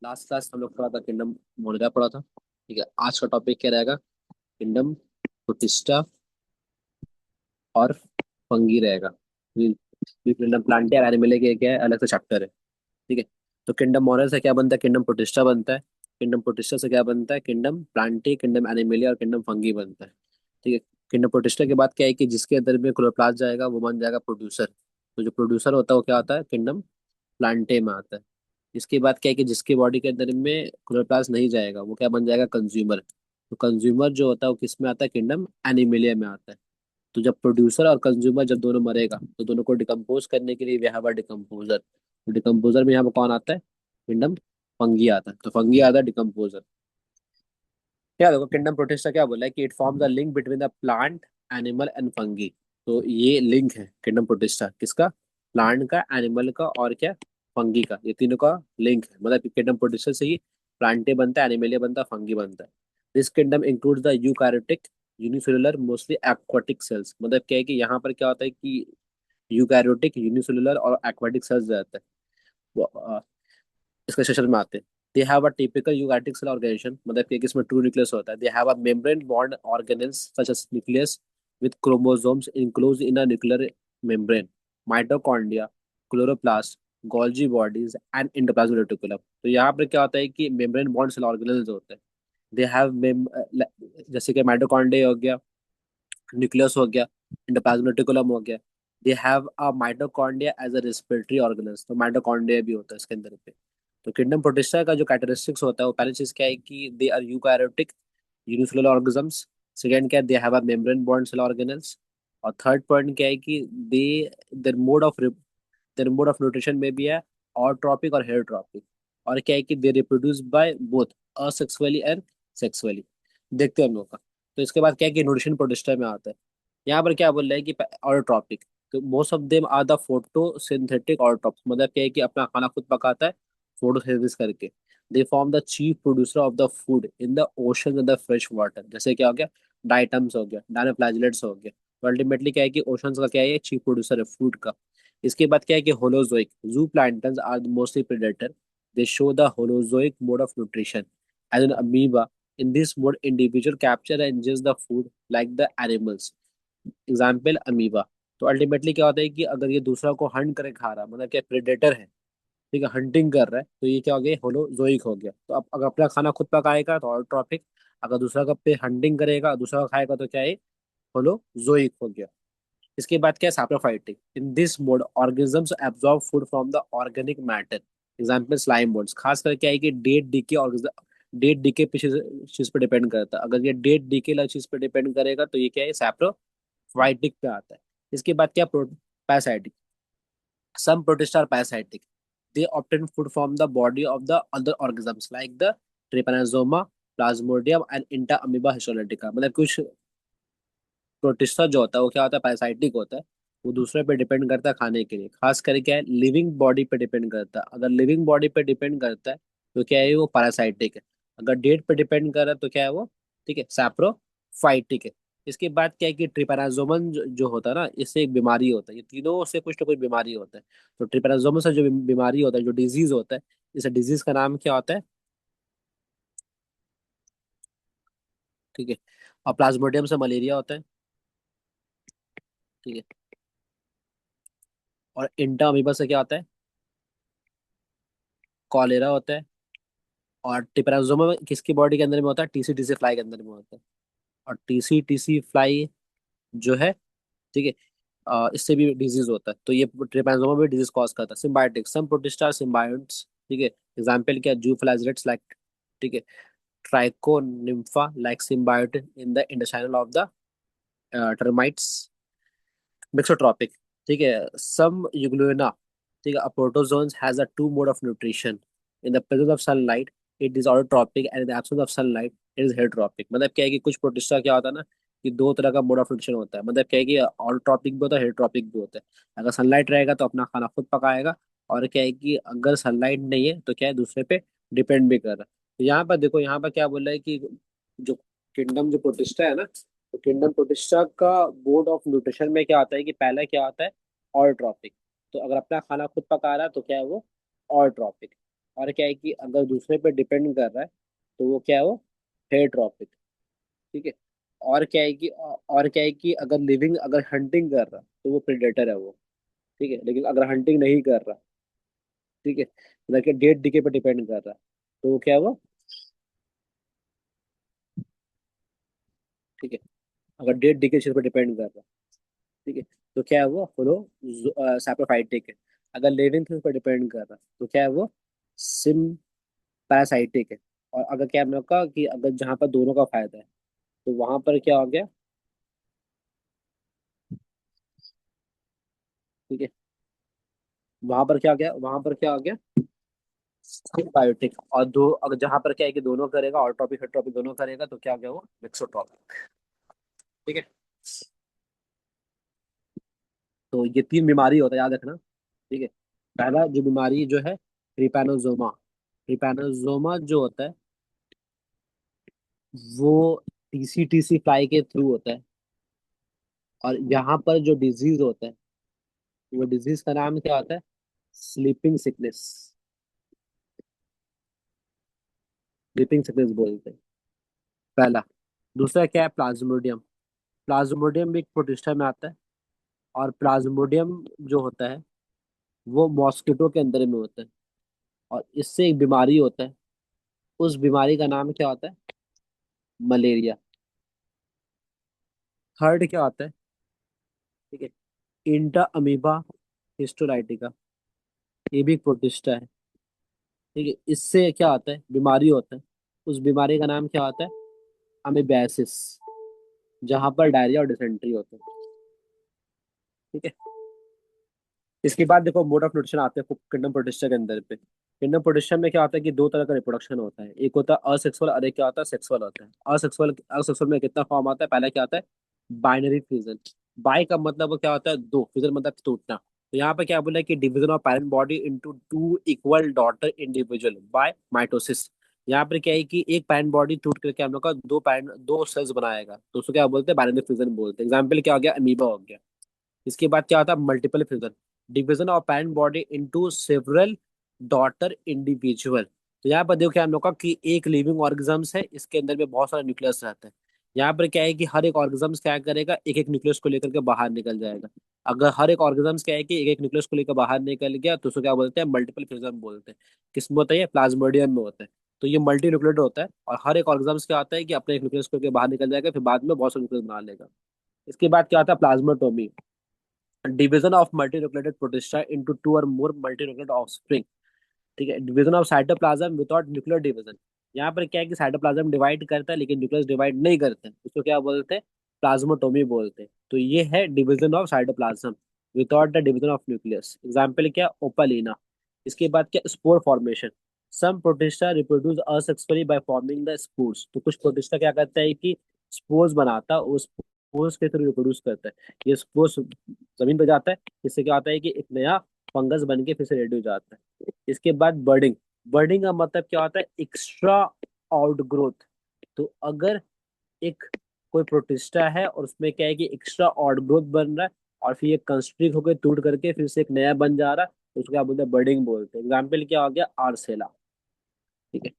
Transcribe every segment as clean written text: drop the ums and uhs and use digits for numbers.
Last class हम लोग पढ़ा था किंगडम मोनिका पढ़ा था। ठीक है, आज का टॉपिक क्या रहेगा? किंगडम प्रोटिस्टा और फंगी रहेगा। किंगडम प्लांट और एनिमल के क्या है, अलग से चैप्टर है। ठीक है, तो किंगडम मोरल से क्या बनता है? किंगडम प्रोटिस्टा बनता है। किंगडम प्रोटिस्टा से क्या बनता है? किंगडम प्लांटी, किंगडम एनिमलिया और किंगडम फंगी बनता है। ठीक है, किंगडम प्रोटिस्टा के बाद क्या है कि जिसके अंदर में क्लोरोप्लास्ट जाएगा वो बन जाएगा प्रोड्यूसर। तो जो प्रोड्यूसर होता है वो क्या होता है? किंगडम प्लांटे में आता है। इसके बाद क्या है कि जिसके बॉडी के अंदर में क्लोरोप्लास्ट नहीं जाएगा वो क्या बन जाएगा? कंज्यूमर। तो कंज्यूमर जो होता है वो किस में आता है? किंगडम एनिमलिया में आता है। तो जब प्रोड्यूसर और कंज्यूमर जब दोनों मरेगा तो दोनों को डिकम्पोज करने के लिए वी हैव अ डिकम्पोजर। तो डिकम्पोजर में यहाँ पर कौन आता है? किंगडम फंगी आता है। तो फंगी आता है डिकम्पोजर। क्या देखो, किंगडम प्रोटिस्टा क्या बोला है कि it form the link between the plant, animal and fungi. तो ये लिंक है किंगडम प्रोटिस्टा किसका? प्लांट का, एनिमल का और क्या? फंगी का। ये तीनों का लिंक है। मतलब किंगडम प्रोटिस्टा से ही प्लांटे बनता है, एनिमलिया बनता है, फंगी बनता है। This kingdom includes the eukaryotic, unicellular, mostly aquatic cells. मतलब क्या है कि यहाँ पर क्या होता है कि यूकैरियोटिक, यूनिसेलुलर और एक्वाटिक सेल्स रहते हैं। इसके सेशन में आते हैं। They have a typical eukaryotic cell organisation. मतलब कि इसमें ट्रू न्यूक्लियस होता है। They have a membrane bound organelles such as nucleus with chromosomes enclose in a nuclear membrane, mitochondria, chloroplast, Golgi bodies and endoplasmic reticulum. तो यहाँ पर क्या होता है कि मेम्ब्रेन बॉन्ड सेल ऑर्गेनेल्स होते हैं। दे हैव जैसे कि माइटोकॉन्ड्रिया हो गया, न्यूक्लियस हो गया, एंडोप्लाज्मिक रेटिकुलम हो गया। They have a mitochondria as a respiratory organelles. तो माइटोकॉन्ड्रिया भी होता है इसके अंदर पे। तो किंगडम प्रोटिस्टा का जो कैरेक्टरिस्टिक्स होता है वो पहली चीज क्या है कि they are eukaryotic, unicellular organisms. Second क्या है? They have a membrane bound cell organelles. और थर्ड पॉइंट क्या है कि they their mode of nutrition में भी है ऑटोट्रॉपिक और हेटेरोट्रॉपिक। और क्या है कि they reproduce by both asexually and sexually. देखते हैं हम लोग का। तो इसके बाद क्या है कि न्यूट्रिशन प्रोटिस्टा में आता है। यहाँ पर क्या बोल रहा है कि ऑटोट्रॉपिक। तो most of them are the photosynthetic autotrophs. मतलब क्या है कि अपना खाना खुद पकाता है फोटोसिंथेसिस करके। They form the chief producer of the food in the ocean and the fresh water. जैसे क्या हो गया? डाइटम्स हो गया, डायनोफ्लैजिलेट्स हो गया। तो अल्टीमेटली क्या है कि ओशंस का क्या है? चीफ प्रोड्यूसर है फूड का। इसके बाद क्या है कि holozoic zooplanktons are mostly predator. They show the holozoic mode of nutrition as an amoeba. In this mode individual capture and ingest the food like the animals. Example amoeba. तो ultimately क्या होता है कि अगर ये दूसरा को Hunt करे खा रहा, मतलब क्या प्रेडेटर है, ठीक है, हंटिंग कर रहा है, तो ये क्या हो गया? होलोजोइक हो गया। तो अब अगर अपना खाना खुद पकाएगा तो ऑटोट्रॉपिक। अगर दूसरा का पे हंटिंग करेगा, दूसरा का खाएगा तो क्या है? होलोजोइक हो गया। इसके बाद क्या है? Saprophytic. In this mode organisms absorb food from the organic matter. Example slime bones. खास कर क्या है कि डेट डीके पे चीज पे डिपेंड करता है। अगर ये डेट डीके वाली चीज पे डिपेंड करेगा तो ये क्या है? सैप्रोफाइटिक पे आता है। इसके बाद क्या? Parasitic. Some protist are parasitic. They obtain food from the body of the other organisms like the trypanosoma, plasmodium and entamoeba histolytica. मतलब कुछ प्रोटिस्टा जो होता है वो क्या होता है? पैरासाइटिक होता है। वो दूसरे पे डिपेंड करता है खाने के लिए। खास करके क्या है? लिविंग बॉडी पे डिपेंड करता है। अगर लिविंग बॉडी पे डिपेंड करता है तो क्या है? वो पैरासाइटिक है। अगर डेट पे डिपेंड कर रहा है तो क्या है वो? ठीक है, सैप्रोफाइटिक है। इसके बाद क्या है कि ट्रिपेनाजोमन जो होता है ना, इससे एक बीमारी होता है। ये तीनों से कुछ ना कुछ बीमारी होता है। तो ट्रिपेनाजोमन से जो बीमारी होता है, जो डिजीज होता है, इस डिजीज का नाम क्या होता है? ठीक है। और प्लाज्मोडियम से मलेरिया होता है। ठीक है। और इंटा अमीबा से क्या होता है? कॉलेरा होता है। और टिपेराजोमा में किसकी बॉडी के अंदर में होता है? टीसी फ्लाई के अंदर में होता है। और टीसी फ्लाई जो है, ठीक है, इससे भी डिजीज होता है। तो ये ट्रिपेराजोमा भी डिजीज कॉज करता है। सिम्बायोटिक। Some protista symbiotes. ठीक है। एग्जाम्पल क्या? जू फ्लैजलेट्स लाइक, ठीक है, trichonympha like symbiote in the intestinal of the termites. Mixotrophic. ठीक है। सम यूग्लोना, ठीक है, protozoans has a two mode of nutrition. In the presence of sunlight it is autotrophic and in the absence of sunlight it is heterotrophic. मतलब क्या है कि कुछ protista क्या होता है ना कि दो तरह का मोड ऑफ न्यूट्रिशन होता है। मतलब क्या है कि ऑटोट्रॉपिक भी होता है, हेटेरोट्रॉपिक भी होता है। अगर सनलाइट रहेगा तो अपना खाना खुद पकाएगा। और क्या है कि अगर सनलाइट नहीं है तो क्या है? दूसरे पे डिपेंड भी कर रहा है। तो यहाँ पर देखो, यहाँ पर क्या बोल रहा है कि जो किंगडम जो प्रोटिस्टा है ना, तो किंगडम प्रोटिस्टा का बोर्ड ऑफ न्यूट्रिशन में क्या आता है कि पहला क्या आता है? Autotrophic. तो अगर अपना खाना खुद पका रहा है तो क्या है वो? Autotrophic. और क्या है कि अगर दूसरे पे डिपेंड कर रहा है तो वो क्या है, वो हेट्रोपिक। ठीक है। और क्या है कि अगर लिविंग, अगर हंटिंग कर रहा तो वो प्रेडेटर है वो। ठीक है, लेकिन अगर हंटिंग नहीं कर रहा, ठीक है, मतलब कि डेट डीके पे डिपेंड कर रहा, तो वो क्या है, वो, ठीक है, अगर डेट डीके चीज पे डिपेंड कर रहा, ठीक है, तो क्या है वो फुलो सैप्रोफाइटिक है। अगर लिविंग थिंग्स पर डिपेंड कर रहा तो क्या है वो सिम पैरासाइटिक है। और अगर क्या हमने कहा कि अगर जहाँ पर दोनों का फायदा है तो वहां पर क्या हो गया, ठीक है, वहां पर क्या हो गया, वहां पर क्या हो गया, बायोटिक। और दो, अगर जहां पर क्या है कि दोनों करेगा, ऑटोपिक हेट्रोपिक दोनों करेगा, तो क्या हो गया, वो मिक्सोट्रॉपिक। ठीक है। तो ये तीन बीमारी होता है, याद रखना। ठीक है। पहला जो बीमारी जो है, ट्रिपैनोसोमा। ट्रिपैनोसोमा जो होता है वो टीसी फ्लाई के थ्रू होता है। और यहाँ पर जो डिजीज होता है, वो डिजीज का नाम क्या होता है, स्लीपिंग सिकनेस। स्लीपिंग सिकनेस बोलते हैं, पहला। दूसरा क्या है, प्लाज्मोडियम। प्लाज्मोडियम भी एक प्रोटिस्टा में आता है। और प्लाज्मोडियम जो होता है वो मॉस्किटो के अंदर में होता है। और इससे एक बीमारी होता है, उस बीमारी का नाम क्या होता है, मलेरिया। थर्ड क्या होता है, ठीक है, इंटा अमीबा हिस्टोलाइटिका। ये भी एक प्रोटिस्टा है। ठीक है, इससे क्या होता है, बीमारी होता है, उस बीमारी का नाम क्या होता है, अमीबियासिस, जहां पर डायरिया और डिसेंट्री होते हैं। ठीक है। इसके बाद देखो मोड ऑफ न्यूट्रिशन आते हैं किंगडम प्रोटिस्टा के अंदर पे। किंगडम प्रोटिस्टा में क्या होता है कि दो तरह का रिप्रोडक्शन होता है, एक होता है असेक्सुअल और एक क्या होता है, सेक्सुअल होता है। असेक्सुअल, असेक्सुअल में कितना फॉर्म आता है, पहला क्या आता है, बाइनरी फ्यूजन। बाई का मतलब वो क्या होता है, दो, फ्यूजन मतलब टूटना। तो यहाँ पे क्या बोला है कि division of parent body into two equal daughter individual by mitosis. यहाँ पर क्या है कि एक पैरेंट बॉडी टूट करके हम लोग का दो सेल्स बनाएगा, तो उसको क्या बोलते हैं, बाइनरी फ्यूजन बोलते हैं। एग्जाम्पल क्या हो गया, अमीबा हो गया। इसके बाद क्या होता है, multiple fusion, division of parent body into several daughter individual. तो यहाँ पर देखो क्या हम लोग का कि एक लिविंग ऑर्गेजम्स है, इसके अंदर में बहुत सारे न्यूक्लियस रहते हैं। यहाँ पर क्या है कि हर एक ऑर्गेजम्स क्या करेगा, एक एक न्यूक्लियस को लेकर के बाहर निकल जाएगा। अगर हर एक ऑर्गेजम्स क्या है कि एक एक न्यूक्लियस को लेकर बाहर निकल गया तो उसको क्या बोलते हैं, मल्टीपल फ्यूजन बोलते हैं। किसमें होता है, ये प्लाज्मोडियम में होता है। तो ये मल्टी न्यूक्लियड होता है, और हर एक ऑर्गेजम्स क्या आता है कि अपने एक न्यूक्लियस को लेकर बाहर निकल जाएगा, फिर बाद में बहुत सारे न्यूक्लियस बना लेगा। इसके बाद क्या आता है, plasmotomy, division of multinucleated protista into two और मोर मल्टीन्यूक्लियेटेड ऑफस्प्रिंग। ठीक है, division of cytoplasm without nuclear division. यहाँ पर क्या है कि साइटोप्लाज्म डिवाइड करता है लेकिन न्यूक्लियस डिवाइड नहीं करते, उसको क्या बोलते हैं, प्लाज्मोटोमी बोलते हैं। तो ये है division of cytoplasm without the division of nucleus. Example क्या, ओपालीना। इसके बाद क्या, spore formation. Some protista reproduce asexually by forming the spores. तो कुछ प्रोटिस्टा क्या करता है कि स्पोर्स बनाता है, उस स्पोर्स के थ्रू रिप्रोड्यूस करता है। ये स्पोर्स जमीन पर जाता है, इससे क्या होता है कि एक नया फंगस बन के फिर से रेडी हो जाता है। इसके बाद बर्डिंग। बर्डिंग का मतलब क्या होता है, एक्स्ट्रा आउटग्रोथ। तो अगर एक कोई प्रोटिस्टा है और उसमें क्या है कि एक्स्ट्रा आउटग्रोथ बन रहा है, और फिर ये कंस्ट्रिक्ट होकर टूट करके फिर से एक नया बन जा रहा है, तो उसको क्या बोलते हैं, बर्डिंग बोलते हैं। एग्जाम्पल क्या हो गया, आर्सेला। ठीक है,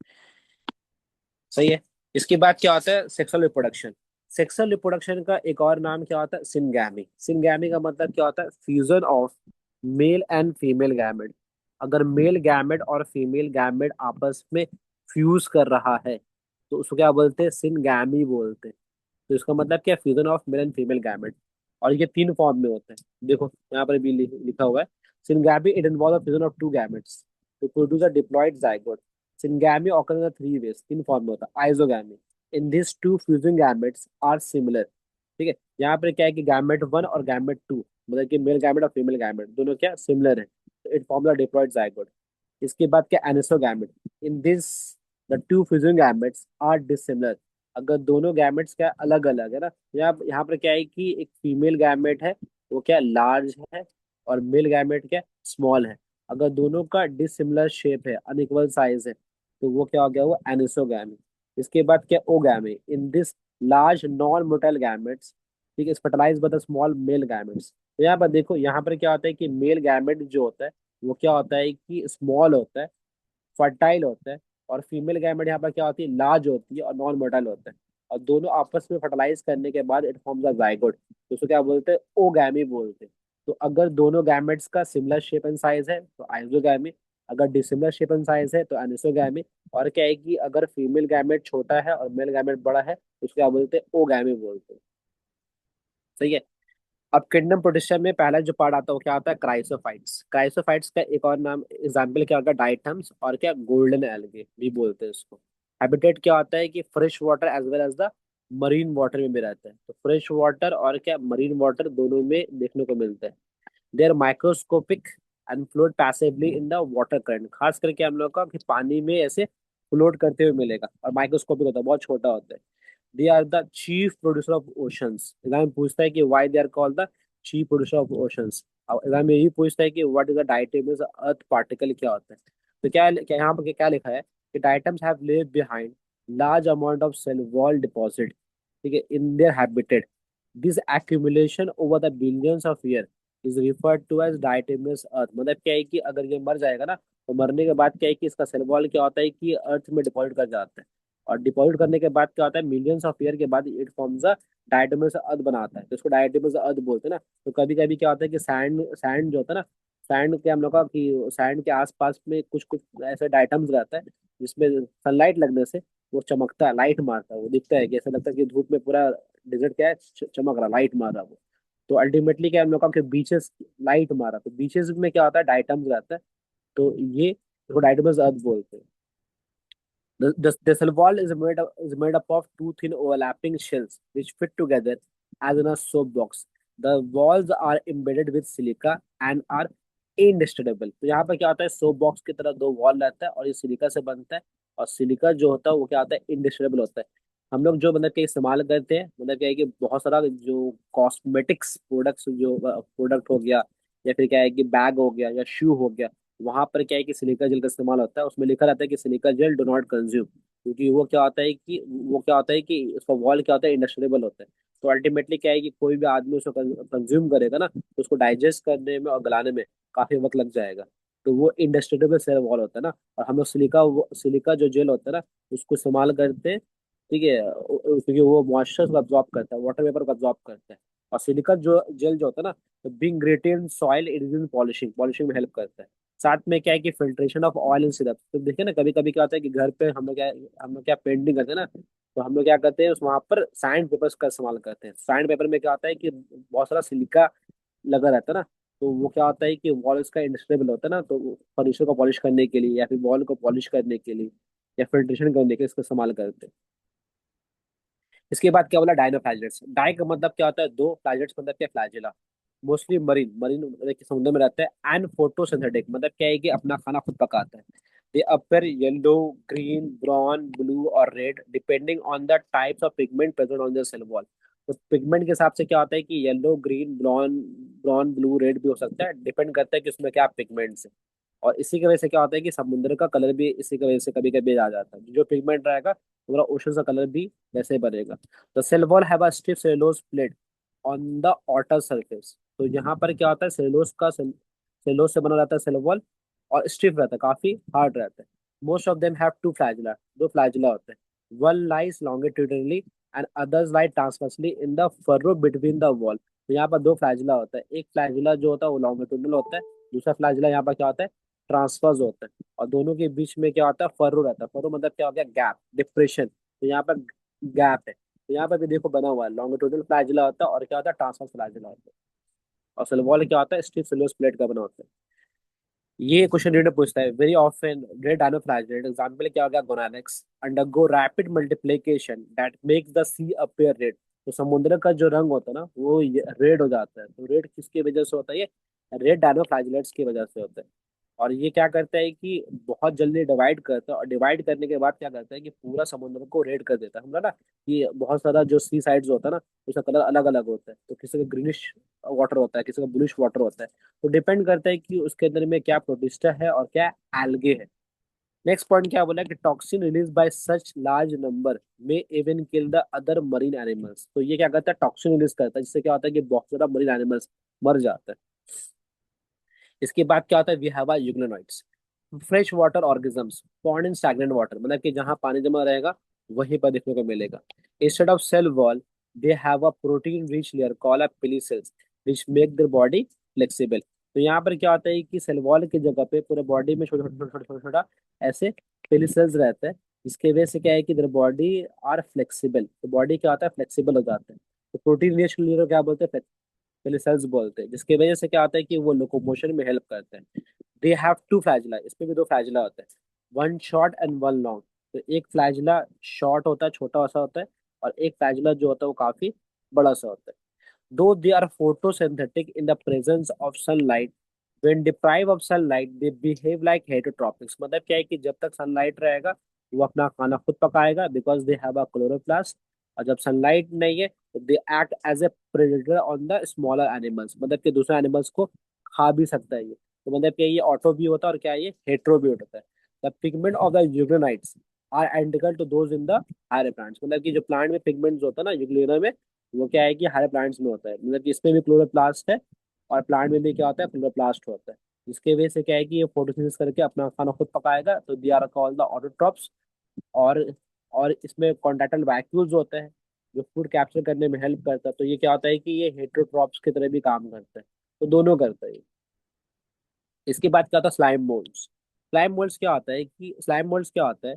सही है। इसके बाद क्या होता है, सेक्सुअल रिप्रोडक्शन। सेक्सुअल रिप्रोडक्शन का एक और नाम क्या होता है, सिनगैमी। सिनगैमी का मतलब क्या होता है, fusion of male and female gamete. अगर मेल गैमेट और फीमेल गैमेट आपस में फ्यूज कर रहा है तो उसको क्या बोलते हैं, सिनगैमी बोलते हैं। तो इसका मतलब क्या, fusion of male and female gamete. और ये तीन फॉर्म में होते हैं, देखो यहाँ पर भी लिखा हुआ है। Syngamy, it involve fusion of two gametes to produce a diploid zygote. Syngamy occurs in three ways, तीन फॉर्म में होता है, isogamy. In this two fusing gametes are similar. ठीक है, यहाँ पर क्या है कि गैमेट वन और गैमेट टू, मतलब कि मेल गैमेट और फीमेल गैमेट दोनों क्या सिमिलर है, तो it form the diploid zygote. इसके बाद क्या, anisogamete. In this the two fusing gametes are dissimilar. अगर दोनों गैमेट्स क्या अलग अलग है ना, यहाँ यहाँ पर क्या है कि एक फीमेल गैमेट है, वो क्या लार्ज है, और मेल गैमेट क्या स्मॉल है। अगर दोनों का डिसिमिलर शेप है, अनइक्वल साइज है, तो वो क्या हो गया, वो एनिसोगैमी। इसके बाद क्या, oogamy. In this large non motile gametes, ठीक है, fertilise by the small male gametes. तो यहाँ पर देखो, यहाँ पर क्या होता है कि मेल गैमेट जो होता है वो क्या होता है कि स्मॉल होता है, फर्टाइल होते हैं। और फीमेल गैमेट यहाँ पर क्या होती है, लार्ज होती है और नॉन मोटाइल होते हैं। और दोनों आपस में फर्टिलाइज करने के बाद इट फॉर्म्स अ जाइगोट, तो उसको क्या बोलते हैं, ओगैमी बोलते हैं। तो अगर दोनों गैमेट्स का सिमिलर शेप एंड साइज है तो आइसोगैमी, अगर डिसिमिलर शेप एंड साइज है तो एनिसोगैमी। और क्या है कि अगर फीमेल गैमेट छोटा है और मेल गैमेट बड़ा है तो उसको क्या बोलते हैं, ओगैमी बोलते हैं। सही है। अब किंगडम प्रोटिस्टा में पहला जो पार्ट आता है वो क्या आता है, क्राइसोफाइट्स। क्राइसोफाइट्स का एक और नाम एग्जाम्पल क्या होगा, डाइटम्स और क्या गोल्डन एल्गे भी बोलते हैं इसको। हैबिटेट क्या होता है कि fresh water as well as the marine water में भी रहता है। तो फ्रेश वाटर और क्या मरीन वाटर दोनों में देखने को मिलता है। They are microscopic and float passively in the water current. खास करके हम लोग का कि पानी में ऐसे फ्लोट करते हुए मिलेगा, और माइक्रोस्कोपिक होता है, बहुत छोटा होता है। They are the chief producer of oceans. Exam पूछता है कि why they are called the chief producer of oceans. अब एग्जाम में यही पूछता है कि what is the diatom earth particle क्या होता है। तो क्या यहाँ पर क्या लिखा है कि diatoms have leave behind large amount of cell wall deposit, ठीक है, in their habitat. This accumulation over the billions of year is referred to as diatomaceous अर्थ। मतलब क्या है कि अगर ये मर जाएगा ना, तो मरने के बाद क्या है कि इसका सेल वॉल क्या होता है कि अर्थ में डिपॉजिट कर जाता है। और डिपॉजिट करने के बाद क्या होता है, मिलियंस ऑफ ईयर के बाद इट फॉर्म्स अ डायटोमस अर्थ बनाता है, तो इसको डायटोमस अर्थ बोलते हैं ना। तो कभी कभी क्या होता है कि सैंड सैंड जो होता है ना, सैंड के हम लोग का कि सैंड के आसपास में कुछ कुछ ऐसे डायटम्स रहता है जिसमें सनलाइट लगने से वो चमकता है, लाइट मारता है, वो दिखता है कि ऐसा लगता है कि धूप में पूरा डिजर्ट क्या है, चमक रहा, लाइट मार रहा वो। तो अल्टीमेटली क्या है, हम लोग का बीचेस लाइट मारा, तो बीचेस में क्या होता है, डायटम्स रहता है। तो ये इसको डायटोमस अर्थ बोलते हैं। The cell wall is made up of two thin overlapping shells which fit together as in a soap box. The walls are embedded with silica and are indestructible. तो यहाँ पर क्या होता है, सोप बॉक्स की तरह दो वॉल रहता है और ये सिलिका से बनता है। और सिलिका जो होता है वो क्या होता है, इनडिस्ट्रेबल होता है। हम लोग जो मतलब के इस्तेमाल करते हैं, मतलब क्या है कि बहुत सारा जो कॉस्मेटिक्स प्रोडक्ट्स, जो प्रोडक्ट हो गया, या फिर क्या है कि बैग हो गया या शू हो गया, वहां पर क्या है कि सिलिका जेल का इस्तेमाल होता है। उसमें लिखा रहता है कि silica gel do not consume, क्योंकि वो क्या होता है कि उसका वॉल क्या होता है, इंडस्ट्रेबल होता है। तो अल्टीमेटली क्या है कि कोई भी आदमी उसको कंज्यूम करेगा ना, तो उसको डाइजेस्ट करने में और गलाने में काफी वक्त लग जाएगा। तो वो इंडस्ट्रेबल सेल वॉल होता है ना। और हम लोग सिलिका जो जेल होता है ना, उसको इस्तेमाल करते हैं, ठीक है, क्योंकि वो मॉइस्चर को अब्जॉर्ब करता है, वाटर वेपर को अब्जॉर्ब करता है। और सिलिका जो जेल जो होता है ना, तो being grated in soil, it is in polishing, polishing में हेल्प करता है। साथ में क्या है कि filtration of oil in syrup. तो देखिए ना, कभी कभी क्या होता है कि घर पे हम लोग क्या पेंटिंग करते हैं ना, तो हम लोग क्या करते हैं उस वहां पर सैंड पेपर्स का इस्तेमाल करते हैं। सैंड पेपर में क्या होता है कि बहुत सारा सिलिका लगा रहता है ना, तो वो क्या होता है कि वॉल इसका इंस्टेबल होता है ना, तो फर्नीचर को पॉलिश करने के लिए या फिर वॉल को पॉलिश करने के लिए या फिल्ट्रेशन करने के लिए इसका इस्तेमाल करते हैं। इसके बाद क्या बोला, डायनोफ्लैजेलेट्स। डाई का मतलब क्या होता है, दो, फ्लैजेलेट्स मतलब क्या, फ्लैजिला। मोस्टली मरीन मरीन मतलब कि समुद्र में रहता है। एंड फोटोसिंथेटिक मतलब क्या है कि अपना खाना खुद पकाता है। They appear yellow, green, brown, blue और red depending on the types of pigment present on the cell wall. तो पिगमेंट के हिसाब से क्या होता है कि yellow, green, brown, blue, red भी हो सकता है, डिपेंड करता है कि उसमें क्या पिगमेंट्स है। और इसी की वजह से क्या होता है कि समुद्र का कलर भी इसी की वजह से कभी कभी आ जाता है, जो पिगमेंट रहेगा पूरा ओशन का कलर भी वैसे ही बनेगा। The cell wall have a stiff cellulose plate on the outer surface. तो यहाँ पर क्या होता है, सेलुलोज से बना रहता है सेल वॉल, और स्टिफ रहता है, काफी हार्ड रहता है। Most of them have two flagella, दो फ्लैजिला होते हैं। One lies longitudinally and others lie transversely in the furrow between the wall. तो यहाँ पर दो फ्लैजिला होता है, एक फ्लैजिला जो होता है वो लॉन्गिट्यूडनल होता है, दूसरा फ्लैजिला यहाँ पर क्या होता है, ट्रांसफर्स होता है। और दोनों के बीच में क्या होता है, फर्रो रहता है। फर्रो मतलब क्या हो गया, गैप, डिप्रेशन। तो यहाँ पर गैप है, तो यहाँ पर भी देखो बना हुआ है, लॉन्गिट्यूडनल फ्लैजिला होता है और क्या होता है, ट्रांसवर्स फ्लैजिला होता है। और सेल क्या होता है, स्टिफ सेलुलोज प्लेट का बना होता है। ये क्वेश्चन रीडर पूछता है, very often red dinoflagellate example क्या हो गया, gonyaulax undergo rapid multiplication that makes the sea appear red. तो समुद्र का जो रंग होता है ना वो रेड हो जाता है। तो रेड किसकी वजह से होता है, ये रेड डायनोफ्लैगेलेट्स की वजह से होता है। और ये क्या करता है कि बहुत जल्दी डिवाइड करता है, और डिवाइड करने के बाद क्या करता है कि पूरा समुद्र को रेड कर देता है। समझा ना, कि बहुत सारा जो सी साइड्स होता है ना, उसका कलर अलग अलग होता है। तो किसी का ग्रीनिश वाटर होता है, किसी का ब्लूइश वाटर होता है। तो डिपेंड करता है कि उसके अंदर में क्या प्रोटिस्टा है और क्या एल्गे है। नेक्स्ट पॉइंट क्या बोला कि toxin release by such large number में even kill the other marine animals. तो ये क्या करता है, टॉक्सिन रिलीज करता है, जिससे क्या होता है कि बहुत सारा मरीन एनिमल्स मर जाता है। इसके बाद क्या होता है, we have euglenoids. Fresh water organisms pond in stagnant water, मतलब कि जहाँ पानी जमा रहेगा वहीं पर देखने को मिलेगा। Instead of cell wall they have a protein rich layer call a pellicle which make their body flexible. तो यहाँ पर क्या होता है कि सेल वॉल की जगह पे पूरे बॉडी में छोटा छोटा छोटा छोटा छोटा ऐसे पिली सेल्स रहते हैं, जिसके वजह से क्या है कि देयर बॉडी आर फ्लेक्सिबल, तो बॉडी क्या होता है फ्लेक्सिबल हो जाता है। तो प्रोटीन रिच लेयर क्या बोलते हैं, पिली सेल्स बोलते हैं, जिसकी वजह से क्या होता है कि वो लोकोमोशन में हेल्प करते हैं। दे हैव टू फ्लैजिला, इसमें भी दो फ्लैजिला होता है, one short and one long. तो एक फ्लैजिला शॉर्ट होता है, छोटा सा होता है, और एक फ्लैजिला जो होता है वो काफी बड़ा सा होता है। Though they are photosynthetic in the presence of sunlight, when deprived of sunlight they behave like heterotropics, मतलब क्या है कि जब तक सनलाइट रहेगा वो अपना खाना खुद पकाएगा because they have a chloroplast, और जब सनलाइट नहीं है तो they act as a predator on the smaller animals, मतलब कि दूसरे एनिमल्स को खा भी सकता है ये। तो मतलब क्या ये ऑटो भी होता है और क्या ये हेट्रो भी होता है। The pigment of the euglenoids are identical to those in the higher plants, मतलब कि जो प्लांट में पिगमेंट्स होता है ना यूग्लेना में, वो क्या है कि हायर प्लांट्स में होता है, मतलब कि इसमें भी क्लोरोप्लास्ट है और प्लांट में भी क्या होता है क्लोरोप्लास्ट होता है। इसके वजह से क्या है कि ये फोटोसिंथेसिस करके अपना खाना खुद पकाएगा, तो they are called the autotrophs. और और इसमें कॉन्ट्रैक्टाइल वैक्यूल्स होते हैं जो फूड कैप्चर करने में हेल्प करता है, तो ये क्या होता है कि ये हेटरोट्रॉप्स की तरह भी काम करता है, तो दोनों करता है ये। इसके बाद क्या होता है स्लाइम मोल्ड्स। स्लाइम मोल्ड्स क्या होता है कि स्लाइम मोल्ड्स क्या होता है,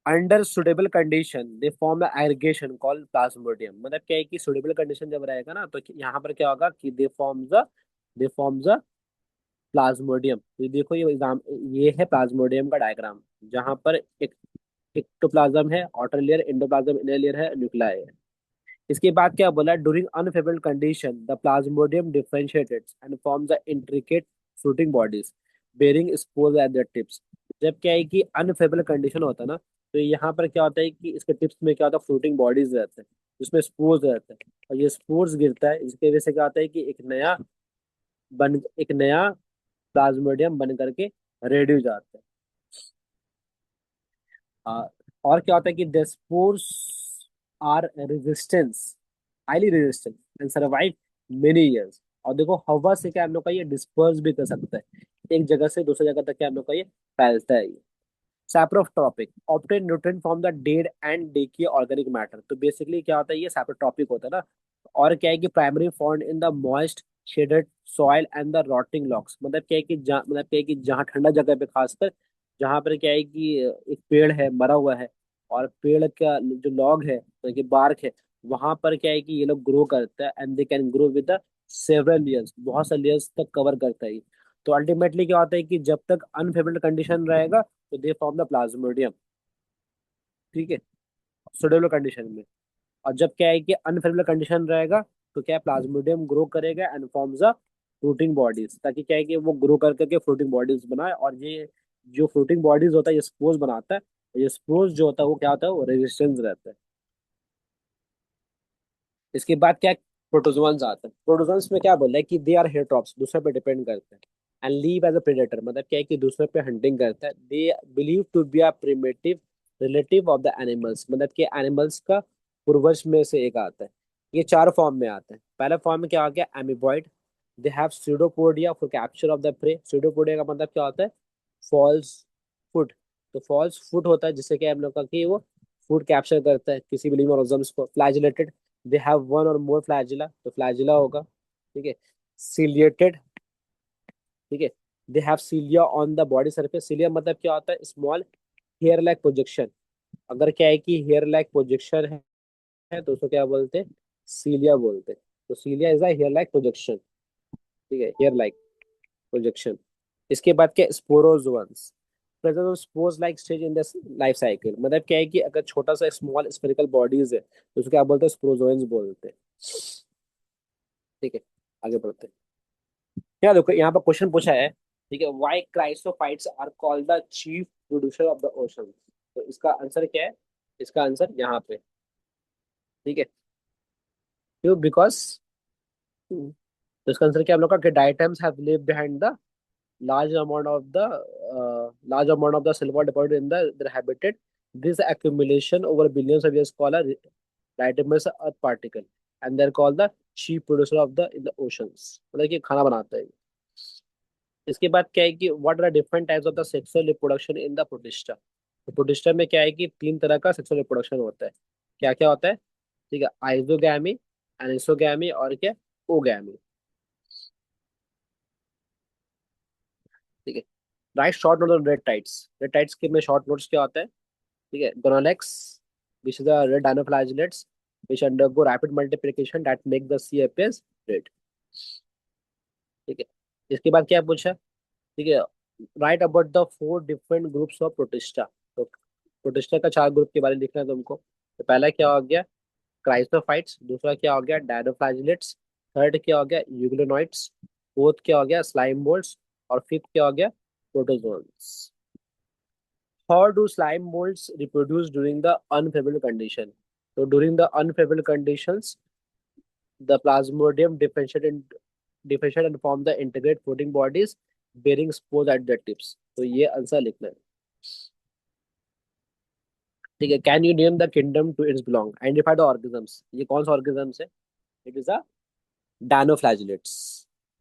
under suitable condition they form aggregation called Plasmodium, मतलब क्या है कि सुटेबल कंडीशन जब रहेगा ना तो यहाँ पर क्या होगा कि दे फॉर्म द प्लाज्मोडियम। तो देखो ये एग्जाम, ये है प्लाज्मोडियम का डायग्राम, जहां पर एक एक्टोप्लाज्म है, outer layer, endoplasm inner layer है, न्यूक्लियाई है। इसके बाद क्या बोला, during unfavourable condition the plasmodium differentiated and form the intricate fruiting bodies bearing spores at the tips. जब क्या है कि अनफेवरेबल कंडीशन होता है ना, तो यहाँ पर क्या होता है कि इसके टिप्स में क्या होता है फ्रूटिंग बॉडीज रहते हैं, जिसमें स्पोर्स रहते हैं, और ये स्पोर्स गिरता है, इसकी वजह से क्या होता है कि एक नया प्लाज्मोडियम बन करके रेडी हो जाता है। आ, और क्या होता है कि the spores are resistance highly resistant and survive many years. और देखो हवा से क्या हम लोग का ये डिस्पर्स भी कर सकता है, एक जगह से दूसरी जगह तक क्या हम लोग का ये फैलता है ये। Saprotrophic obtain nutrient from the dead and decay organic matter, तो बेसिकली क्या होता है ये सैप्रोट्रॉपिक होता है ना। और क्या है कि primary found in the moist shaded soil and the rotting logs, मतलब क्या है कि जहाँ मतलब क्या है कि जहाँ ठंडा जगह पे खासकर, जहाँ पर क्या है कि एक पेड़ है मरा हुआ है, और पेड़ का जो लॉग है मतलब कि बार्क है, वहां पर क्या है कि ये लोग ग्रो करता है and they can grow with the several years, बहुत सारे ईयर्स तक कवर करता है ये। तो अल्टीमेटली क्या होता है कि जब तक अनफेवरेबल कंडीशन रहेगा तो दे फॉर्म द प्लाज्मोडियम, ठीक है, सुटेबल कंडीशन में। और जब क्या है कि अनफेवरेबल कंडीशन रहेगा तो क्या है प्लाज्मोडियम ग्रो करेगा and forms a fruiting bodies, ताकि क्या है कि वो ग्रो कर करके फ्रूटिंग बॉडीज बनाए, और ये जो फ्रूटिंग बॉडीज होता है ये स्पोर्स बनाता है, और ये स्पोर्स जो होता है वो क्या होता है वो रेजिस्टेंस रहता है। इसके बाद क्या प्रोटोजोन्स आते हैं। प्रोटोजोन्स में क्या बोल रहा है कि दे आर हेटरोप्स, दूसरे पे डिपेंड करते हैं, and live as a predator, मतलब क्या है कि दूसरे पे हंटिंग करता है। They believe to be a primitive relative of the animals, मतलब कि एनिमल्स का पूर्वज में से एक आता है। ये चार फॉर्म में आता है। पहला फॉर्म में क्या आ गया amoeboid, they have pseudopodia for capture of the prey. Pseudopodia का मतलब क्या होता है फॉल्स फुट, तो फॉल्स फुट होता है जिससे क्या हम लोग का कि वो फूड कैप्चर करता है किसी भी लिविंग ऑर्गेनिज्म को। फ्लैजिलेटेड, दे हैव वन और मोर फ्लैजिला, तो फ्लैजिला होगा, ठीक है। सीलिएटेड, ठीक है, they have cilia on the body surface. Cilia मतलब क्या होता है स्मॉल हेयर लाइक प्रोजेक्शन, अगर क्या है कि हेयर लाइक प्रोजेक्शन है तो उसको क्या बोलते हैं सीलिया बोलते हैं। तो cilia is a hair like projection, ठीक है, हेयर लाइक प्रोजेक्शन। इसके बाद क्या sporozoans, presence of spores like stage in the life cycle, मतलब क्या है कि अगर छोटा सा स्मॉल स्फेरिकल बॉडीज है तो उसको क्या बोलते हैं स्पोरोजोअन्स बोलते हैं, ठीक है। आगे बढ़ते हैं। यहाँ देखो यहाँ पर क्वेश्चन पूछा है, ठीक है, why chrysophytes are called the chief producer of the ocean. तो इसका आंसर क्या है, इसका आंसर यहाँ पे, ठीक है, क्यों बिकॉज, तो इसका आंसर क्या हम लोग का कि diatoms have leave behind the large amount of the large amount of the silver deposited in their habitat. This accumulation over billions of years called a diatomaceous earth particle, and they're called the chief producer of the in the oceans, मतलब कि खाना बनाता है। इसके बाद क्या है कि what are different types of the sexual reproduction in the protista. तो प्रोटिस्टा में क्या है कि तीन तरह का सेक्सुअल रिप्रोडक्शन होता है। क्या क्या होता है? ठीक है, आइजोगैमी, एनिसोगैमी और क्या, ओगैमी। ठीक है, write short note on red tides. Red tides के में शॉर्ट नोट्स क्या होता है? ठीक है, gonyaulax, which is the red dinoflagellates which undergo rapid multiplication that make the sea appears red। ठीक है, इसके बाद क्या पूछा? ठीक है, right about the four different groups of protista. तो प्रोटिस्टा का चार ग्रुप के बारे में लिखना है तुमको। तो पहला क्या हो गया? क्राइसोफाइट्स। दूसरा क्या हो गया? डायनोफ्लैजिलेट्स। थर्ड क्या हो गया? यूग्लोनॉइड्स। फोर्थ क्या हो गया? Slime moulds. और फिफ्थ क्या हो गया? Protozoans. How do slime molds reproduce during the unfavorable condition? So during the unfavorable conditions, the plasmodium differentiate and form the integrate floating bodies bearing spores at their tips। तो ये answer लिखना है। ठीक है, can you name the kingdom to its belong, identify the organisms. ये कौन सा organisms है? It is a dinoflagellates.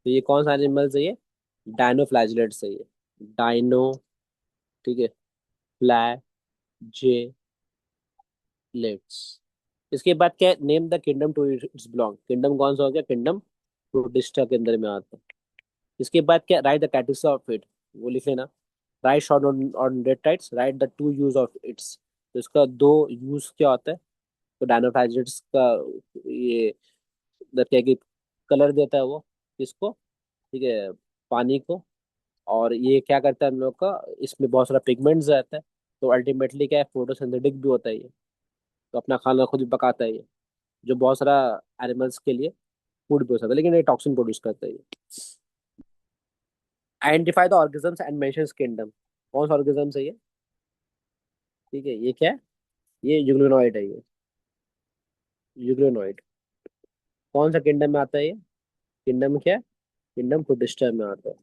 तो ये कौन सा एनिमल्स है? ये डायनोफ्लैजिलेट्स है ये। डायनो, ठीक है, फ्लैजिलेट्स। इसके बाद क्या है? Name the kingdom to its belong. Kingdom कौन सा हो गया? किंगडम प्रोटिस्टा के अंदर में आता है। इसके बाद क्या? Write the characteristics of it, वो लिख लेना। Write short on date tights, write the two use of its. तो इसका दो यूज क्या होता है? तो डायनोफाइजिट्स का ये मतलब क्या है कि कलर देता है वो किसको? ठीक है, पानी को। और ये क्या करता है हम लोग का, इसमें बहुत सारा पिगमेंट्स रहता है। तो अल्टीमेटली क्या है, फोटोसिंथेटिक भी होता है ये। तो अपना खाना खुद भी पकाता है ये, जो बहुत सारा एनिमल्स के लिए फूड भी हो सकता है, लेकिन ये टॉक्सिन प्रोड्यूस करता है ये। Identify the orgasms and mention kingdom. कौन सा ऑर्गेजम्स है ये? ठीक है, ये क्या है? ये यूग्लोनॉइड है ये। यूग्लोनॉइड कौन सा किंगडम में आता है ये? किंगडम क्या है? किंगडम प्रोटिस्टा में आता है।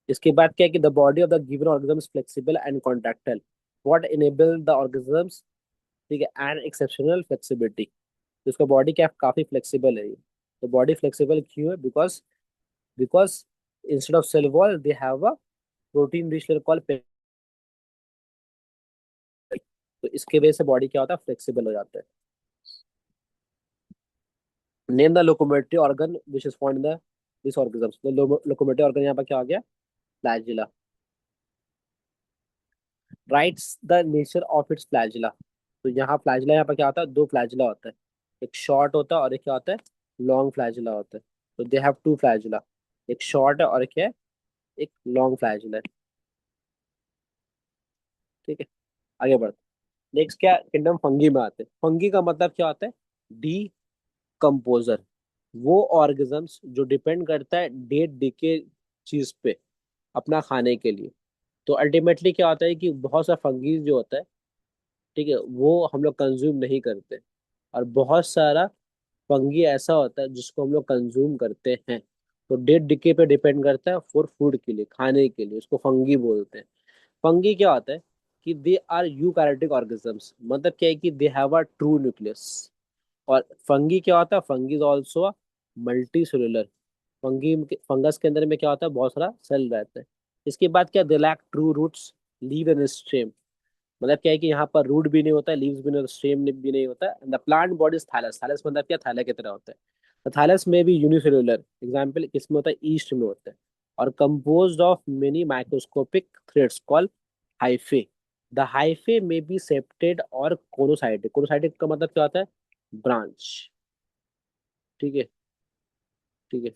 इसके बाद क्या है कि the body of the given orgasms flexible and contractile, what enable the orgasms. ठीक है, एंड एक्सेप्शनल फ्लेक्सिबिलिटी। तो इसका बॉडी क्या काफी फ्लेक्सिबल है ये। तो बॉडी फ्लेक्सिबल क्यों है? Because because instead of cell wall they have a protein rich layer called. तो इसके वजह से बॉडी क्या होता है? फ्लेक्सिबल हो जाता है। Name the locomotive organ which is found in the this orgasms. तो लोकोमोटिव ऑर्गन यहाँ पर क्या आ गया? Flagella. Rights the nature of its flagella. तो यहाँ फ्लैजिला, यहाँ पर क्या होता है? दो फ्लैजिला होता है। एक शॉर्ट होता है और एक क्या होता है? लॉन्ग फ्लैजिला होता है। तो दे हैव टू फ्लैजिला। एक शॉर्ट है और एक है, एक लॉन्ग फ्लैजिला है। ठीक है, आगे बढ़ते। नेक्स्ट क्या? किंगडम फंगी में आते हैं। फंगी का मतलब क्या होता है? D composer. वो ऑर्गेजम्स जो डिपेंड करता है डेट डिके चीज पे अपना खाने के लिए। तो अल्टीमेटली क्या होता है कि बहुत सा फंगीज जो होता है, ठीक है, वो हम लोग कंज्यूम नहीं करते। और बहुत सारा फंगी ऐसा होता है जिसको हम लोग कंज्यूम करते हैं। तो डेट डिके पे डिपेंड करता है फॉर फूड के लिए, खाने के लिए, उसको फंगी बोलते हैं। फंगी क्या होता है कि दे आर यूकैरियोटिक ऑर्गेनिजम्स। मतलब क्या है कि दे हैव अ ट्रू न्यूक्लियस। और फंगी क्या होता है? Fungi is also multi cellular. Fungus के अंदर में क्या होता है? बहुत सारा सेल रहता है। इसके बाद क्या? They lack true roots, leave and stem. मतलब क्या है कि यहाँ पर रूट भी नहीं होता है, लीव्स भी नहीं, स्टेम भी नहीं होता है। The plant body is thallus. Thallus मतलब क्या? थैला की तरह होता है। तो थैलस में भी यूनिसेलुलर एग्जाम्पल किसमें होता है? ईस्ट में होता है। और composed of many microscopic threads called hyphae. The hyphae में बी सेप्टेड और कोनोसाइटिक। कोनोसाइटिक का मतलब क्या होता है? ब्रांच। ठीक है, ठीक है।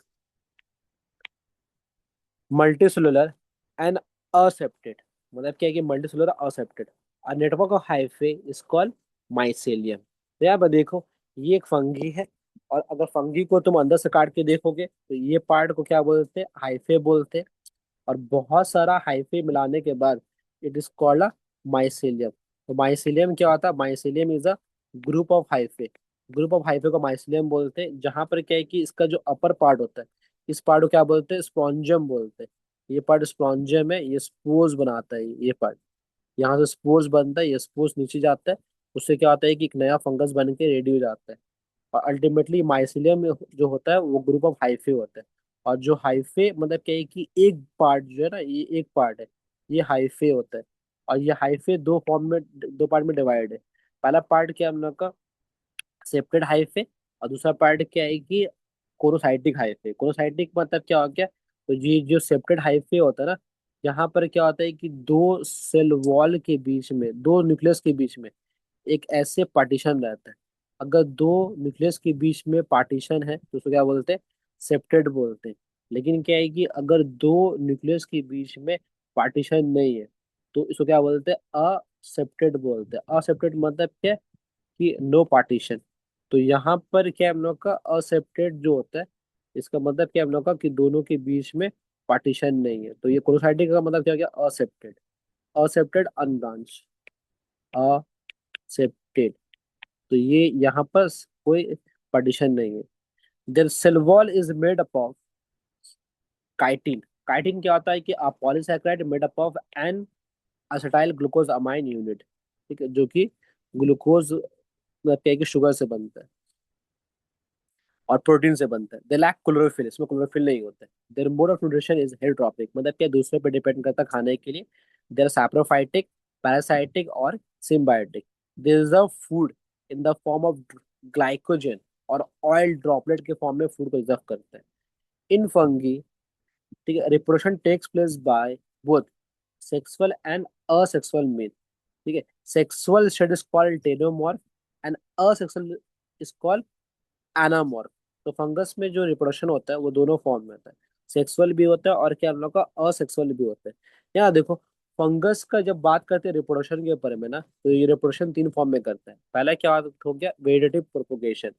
Multicellular and accepted. मतलब क्या है कि multicellular accepted. A network of hyphae is called mycelium. तो यहाँ पर देखो, ये एक फंगी है। और अगर फंगी को तुम अंदर से काट के देखोगे तो ये पार्ट को क्या बोलते हैं? हाइफे बोलते हैं। और बहुत सारा हाइफे मिलाने के बाद it is called a mycelium. तो माइसेलियम क्या होता है? Mycelium is a group of hyphae. Group of hyphae को माइसेलियम बोलते हैं। जहां पर क्या है कि इसका जो अपर पार्ट होता है, इस पार्ट को क्या बोलते हैं? स्पॉन्जियम बोलते हैं। ये पार्ट स्पॉन्जियम है, ये स्पोर्स बनाता है ये पार्ट। यहाँ से स्पोर्स बनता है, ये स्पोर्स नीचे जाता है। उससे क्या होता है कि एक नया फंगस बन के रेडी हो जाता है। और अल्टीमेटली माइसेलियम जो होता है वो ग्रुप ऑफ हाइफे होता है। और जो हाइफे मतलब क्या है कि एक पार्ट जो है ना, ये एक पार्ट है, ये हाइफे होता है। और ये हाइफे दो फॉर्म में, दो पार्ट में डिवाइड है। पहला पार्ट क्या है हम लोग का, सेप्टेड हाइफे। और दूसरा पार्ट क्या है कि कोरोसाइटिक हाइफे। कोरोसाइटिक मतलब क्या हो गया, तो ये जो सेप्टेड हाइफे होता है ना, यहाँ पर क्या होता है कि दो सेल वॉल के बीच में, दो न्यूक्लियस के बीच में एक ऐसे पार्टीशन रहता है। अगर दो न्यूक्लियस के बीच में पार्टीशन है तो उसको क्या बोलते हैं, सेप्टेड बोलते हैं। लेकिन क्या है कि अगर दो न्यूक्लियस के बीच में पार्टीशन नहीं है तो इसको क्या बोलते हैं, असेप्टेड बोलते हैं। असेप्टेड मतलब क्या है कि नो पार्टीशन। तो यहाँ पर क्या है हम लोग का असेप्टेड जो होता है, इसका मतलब क्या है हम लोग का कि दोनों के बीच में पार्टीशन नहीं है। तो ये कोलोसाइटिक का मतलब क्या हो गया, असेप्टेड। Accepted unbranch, accepted. तो ये यहाँ पर कोई पार्टीशन नहीं है। Their cell wall is made up of chitin. Chitin क्या होता है कि polysaccharide made up of N acetyl glucosamine unit, ठीक है, जो कि ग्लूकोज मतलब कि शुगर से बनता है और प्रोटीन से बनता है। दे लैक क्लोरोफिल, इसमें क्लोरोफिल नहीं होता है। Their mode of nutrition is heterotrophic, मतलब क्या दूसरे पे डिपेंड करता है खाने के लिए। देयर सैप्रोफाइटिक, पैरासाइटिक और symbiotic. They reserve food in the form of glycogen और ऑयल ड्रॉपलेट के फॉर्म में फूड को रिजर्व करते हैं। इन फंगी, ठीक है, reproduction takes place by both sexual and asexual mail, ठीक है। Sexual state is called teleomorph and asexual is called anamorph. तो फंगस में जो रिप्रोडक्शन होता है वो दोनों फॉर्म में होता है, सेक्सुअल भी होता है और क्या हम लोग का असेक्सुअल भी होता है। यहाँ देखो, फंगस का जब बात करते हैं रिप्रोडक्शन के ऊपर में ना, तो ये रिप्रोडक्शन तीन फॉर्म में करता है। पहला क्या हो गया, vegetative propagation.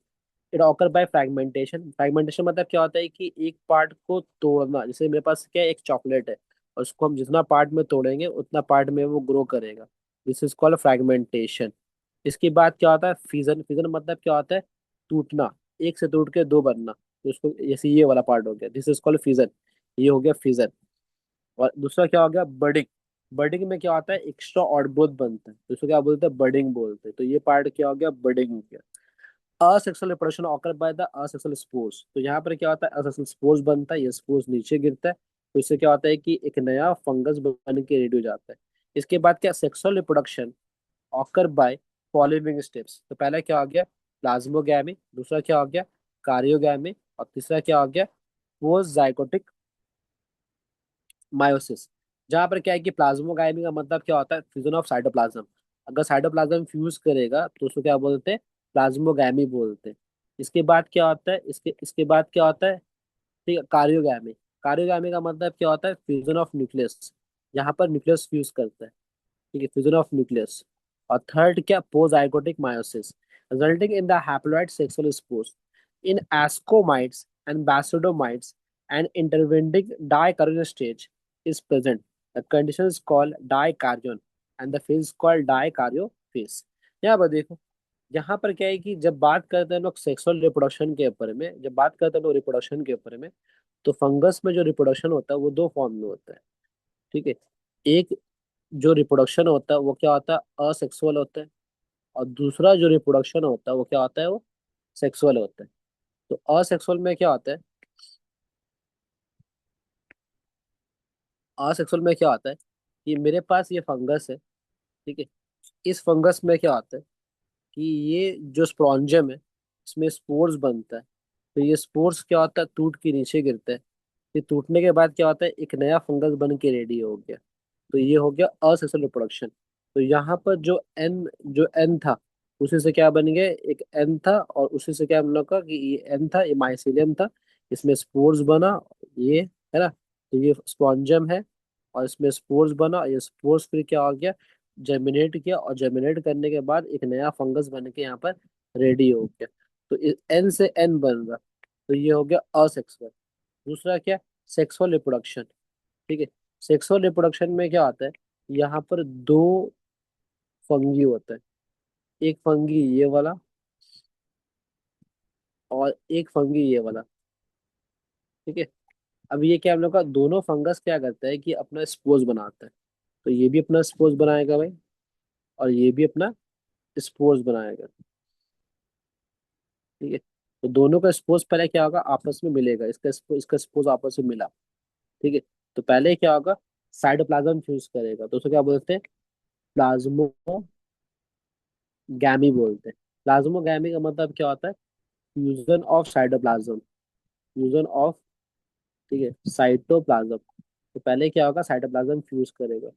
It occur by fragmentation. Fragmentation मतलब क्या होता है कि एक पार्ट को तोड़ना। जैसे मेरे पास क्या है, एक चॉकलेट है, और उसको हम जितना पार्ट में तोड़ेंगे उतना पार्ट में वो ग्रो करेगा। This is called fragmentation. इसके बाद क्या होता है, फिजन। फिजन मतलब क्या होता है, टूटना, एक से टूट के दो बनना। तो इसको जैसे ये वाला पार्ट हो गया, दिस इज कॉल्ड फिजन, ये हो गया फिजन। और दूसरा क्या हो गया, बडिंग। बडिंग में क्या होता है, एक्स्ट्रा आउटग्रोथ बनता है, तो इसको क्या बोलते हैं, बडिंग बोलते हैं। तो ये पार्ट क्या हो गया, बडिंग हो गया। Asexual reproduction occur by the asexual spores. तो यहाँ पर क्या होता है, असेक्सुअल स्पोर्स बनता है, ये स्पोर्स नीचे गिरता है, तो इससे क्या होता है कि एक नया फंगस बन के रेडी हो जाता है। इसके बाद क्या, sexual reproduction occur by following steps. तो पहला क्या हो गया, प्लाज्मोगैमी। दूसरा क्या हो गया, कारियोगैमी। और तीसरा क्या हो गया, पोस्ट जाइगोटिक मायोसिस। जहाँ पर क्या है कि प्लाज्मोगाइमी का मतलब क्या होता है, फ्यूजन ऑफ साइटोप्लाज्म। अगर साइटोप्लाज्म फ्यूज करेगा तो उसको क्या बोलते हैं, प्लाज्मोगामी बोलते हैं। इसके बाद क्या होता है, इसके बाद क्या होता है, ठीक है, कार्योगामी। कार्योगामी का मतलब क्या होता है, फ्यूजन ऑफ न्यूक्लियस। यहाँ पर न्यूक्लियस फ्यूज करता है, ठीक है, फ्यूजन ऑफ न्यूक्लियस। और थर्ड क्या, postzygotic meiosis, resulting in the haploid sexual spores in ascomycetes and basidiomycetes and intervening dikaryon stage is present. The condition is called dicaryon and the phase is called dicaryo phase. यहाँ पर देखो, यहाँ पर क्या है कि जब बात करते हैं लोग सेक्सुअल रिप्रोडक्शन के ऊपर में, जब बात करते हैं लोग रिप्रोडक्शन के ऊपर में, तो फंगस में जो रिप्रोडक्शन होता है वो दो फॉर्म में होता है, ठीक है। एक जो रिप्रोडक्शन होता है वो क्या होता है, असेक्सुअल होता है। और दूसरा जो रिप्रोडक्शन होता है वो क्या होता है, वो सेक्सुअल होता है। तो असेक्सुअल में क्या होता है, असेक्सुअल में क्या होता है कि मेरे पास ये फंगस है, ठीक है। इस फंगस में क्या होता है कि ये जो स्पोरेंजियम है, इसमें स्पोर्स बनता है। तो ये स्पोर्स क्या होता है, टूट के नीचे गिरता है। ये टूटने के बाद क्या होता है, एक नया फंगस बन के रेडी हो गया। तो ये हो गया असेक्सुअल रिप्रोडक्शन। तो यहाँ पर जो एन था, उसी से क्या बन गया, एक एन था, और उसी से क्या हम लोग का कि ये एन था, ये माइसीलियम था, इसमें स्पोर्स बना, ये है ना। तो ये स्पॉन्जम है, और इसमें स्पोर्स बना, ये स्पोर्स फिर क्या हो गया, जर्मिनेट किया, और जर्मिनेट करने के बाद एक नया फंगस बन के यहाँ पर रेडी हो गया। तो एन से एन बन रहा, तो ये हो गया असेक्सुअल। दूसरा क्या, सेक्सुअल रिप्रोडक्शन, ठीक है। सेक्सुअल रिप्रोडक्शन में क्या आता है, यहाँ पर दो फंगी होता है। एक फंगी ये वाला, और एक फंगी ये वाला, ठीक है। अब ये क्या हम लोग का, दोनों फंगस क्या करता है कि अपना स्पोर्स बनाता है। तो ये भी अपना स्पोर्स बनाएगा भाई, और ये भी अपना स्पोर्स बनाएगा, ठीक है। तो दोनों का स्पोज पहले क्या होगा, आपस में मिलेगा, इसका स्पोज आपस में मिला। ठीक है। तो पहले क्या होगा, साइटोप्लाज्म फ्यूज करेगा, तो उसको क्या बोलते हैं, प्लाज्मोगैमी बोलते हैं। प्लाज्मोगैमी का मतलब क्या होता है, fusion of cytoplasm, fusion of, ठीक है, साइटोप्लाज्म। तो पहले क्या होगा, साइटोप्लाज्म फ्यूज करेगा।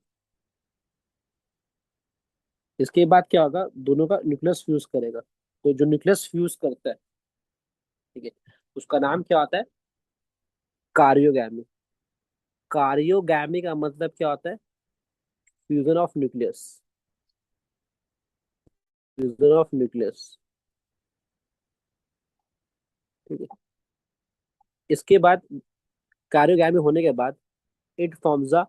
इसके बाद क्या होगा, दोनों का न्यूक्लियस फ्यूज करेगा। तो जो न्यूक्लियस फ्यूज करता है, ठीक है, उसका नाम क्या होता है, कार्योगैमी। कार्योगैमी का मतलब क्या होता है, fusion of nucleus, fusion of nucleus. ठीक है। इसके बाद, कार्योगैमी होने के बाद, इट फॉर्म्स अ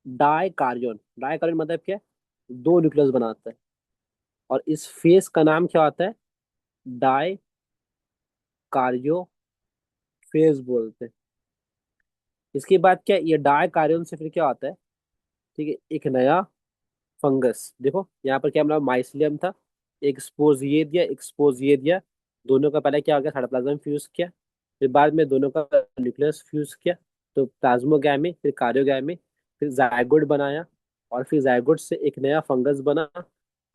डाइकार्यन। डाइकार्यन मतलब क्या है, दो न्यूक्लियस बनाता है। और इस फेस का नाम क्या होता है, डाइकार्यो फेज बोलते हैं। इसके बाद क्या, ये डाइकार्यन से फिर क्या होता है, ठीक है, एक नया फंगस। देखो यहाँ पर क्या मतलब, माइसिलियम था, एक स्पोज ये दिया, एक स्पोज ये दिया। दोनों का पहले क्या हो गया, साइटोप्लाज्म फ्यूज किया, फिर बाद में दोनों का न्यूक्लियस फ्यूज किया। तो प्लाज्मोगैमी, फिर कार्योगैमी, फिर जायगोट बनाया, और फिर जायगोट से एक नया फंगस बना।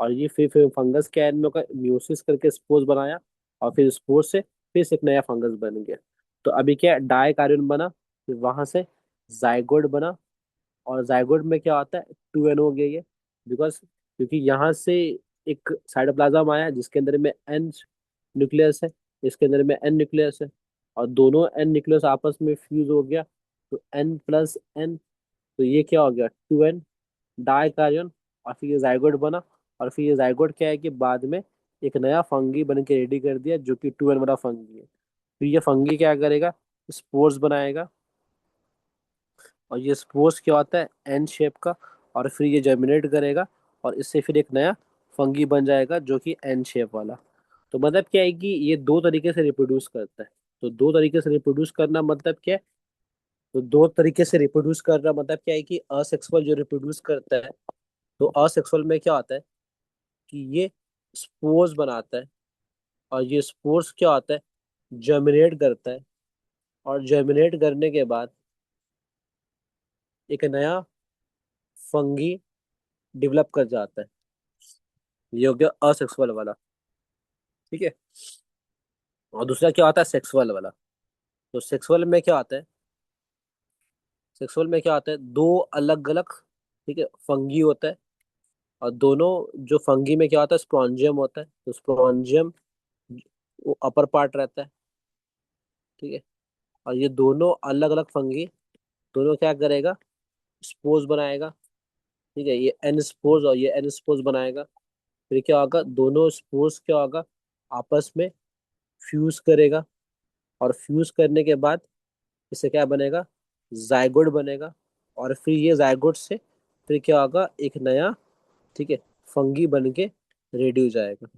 और ये फिर फंगस के एंड में का म्यूसिस करके स्पोर बनाया, और फिर स्पोर से फिर से एक नया फंगस बन गया। तो अभी क्या, डाई कार्बन बना, फिर वहां से जायगोट बना। और जायगोट में क्या होता है, 2n हो गया ये, बिकॉज क्योंकि यहाँ से एक साइटोप्लाज्म आया जिसके अंदर में n न्यूक्लियस है, इसके अंदर में n न्यूक्लियस है, और दोनों n न्यूक्लियस आपस में फ्यूज हो गया, तो n+n। तो ये क्या हो गया, 2n डाई कार्बन। और फिर ये जायगोट बना, और फिर ये जायगोट क्या है कि बाद में एक नया फंगी बन के रेडी कर दिया, जो कि 2n वाला फंगी है। फिर ये फंगी क्या करेगा, स्पोर्स बनाएगा, और ये स्पोर्स क्या होता है, एन शेप का। और फिर ये जर्मिनेट करेगा, और इससे फिर एक नया फंगी बन जाएगा जो कि एन शेप वाला। तो मतलब क्या है कि ये दो तरीके से रिप्रोड्यूस करता है। तो दो तरीके से रिप्रोड्यूस करना मतलब क्या है, तो दो तरीके से रिप्रोड्यूस करना मतलब क्या है कि असेक्सुअल जो रिप्रोड्यूस करता है, तो असेक्सुअल में क्या होता है कि ये स्पोर्स बनाता है, और ये स्पोर्स क्या होता है, जर्मिनेट करता है, और जर्मिनेट करने के बाद एक नया फंगी डेवलप कर जाता है। ये हो गया असेक्सुअल वाला। ठीक है। और दूसरा क्या होता है, सेक्सुअल वाला। तो सेक्सुअल में क्या होता है, दो अलग अलग, ठीक है, फंगी होता है। और दोनों, जो फंगी में क्या होता है, स्पोंजियम होता है, तो स्पोंजियम वो अपर पार्ट रहता है। ठीक है। और ये दोनों अलग अलग फंगी, दोनों क्या करेगा, स्पोर्स बनाएगा। ठीक है, ये एन स्पोर्स और ये एन स्पोर्स बनाएगा। फिर क्या होगा, दोनों स्पोर्स क्या होगा, आपस में फ्यूज करेगा। और फ्यूज करने के बाद इससे क्या बनेगा, जायगोट बनेगा। और फिर ये जायगोट से फिर क्या होगा, एक नया, ठीक है, फंगी बन के रेडी हो जाएगा।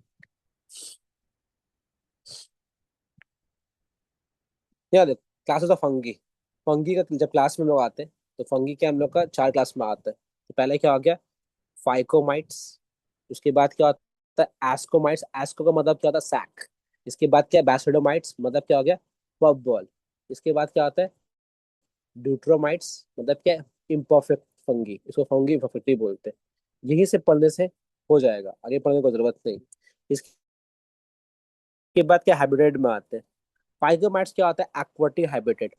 याद है, क्लासेस ऑफ फंगी। फंगी का जब क्लास में हम लोग आते हैं, तो फंगी के हम लोग का चार क्लास में आता है। तो पहले क्या हो गया, फाइकोमाइट्स। उसके बाद क्या होता है, एस्कोमाइट्स। एस्को का मतलब क्या होता है, सैक। इसके बाद क्या है, बैसिडोमाइट्स, मतलब क्या हो गया, पफ बॉल। इसके बाद क्या होता है, ड्यूट्रोमाइट्स, मतलब क्या है, इम्परफेक्ट फंगी, इसको फंगी इम्परफेक्टली बोलते हैं। यहीं से पढ़ने से हो जाएगा, आगे पढ़ने की जरूरत नहीं। इसके बाद क्या, हैबिटेट में आते हैं। फाइकोमाइट्स क्या होता है, एक्वाटिक हैबिटेट,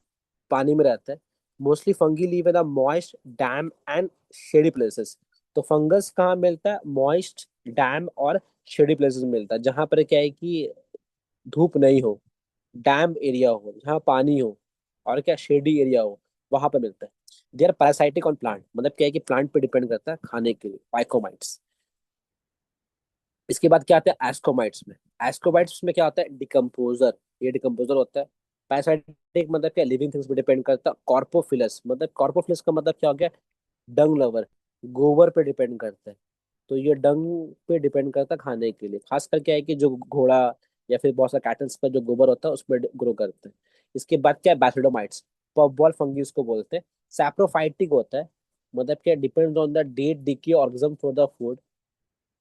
पानी में रहता है। Mostly fungi live in the moist dam and shady places. तो फंगस कहाँ मिलता है, मॉइस्ट डैम और शेडी प्लेसेस में मिलता है, जहां पर क्या है कि धूप नहीं हो, डैम एरिया हो जहाँ पानी हो, और क्या शेडी एरिया हो, वहां पर मिलता है। They are parasitic on plant, मतलब क्या है कि प्लांट पे डिपेंड करता है खाने के लिए, फाइकोमाइट्स। इसके बाद क्या आता है, एस्कोमाइट्स में। एस्कोमाइट्स में क्या होता है, डिकम्पोजर, ये डिकम्पोजर होता है। पैरासाइटिक मतलब क्या, लिविंग थिंग्स पे डिपेंड करता है। कॉर्पोफिलस, मतलब कॉर्पोफिलस का मतलब क्या हो गया, डंग लवर, गोबर पे डिपेंड करता है। तो ये डंग पे डिपेंड करता है खाने के लिए, खासकर क्या है कि जो घोड़ा या फिर बहुत सा कैटल्स का जो गोबर होता है उसमें ग्रो करते हैं। इसके बाद क्या है, बैसिडोमाइट्स, पफबॉल फंगी उसको बोलते हैं। सैप्रोफाइटिक होता है, मतलब क्या, depends on the dead decay organism for the food.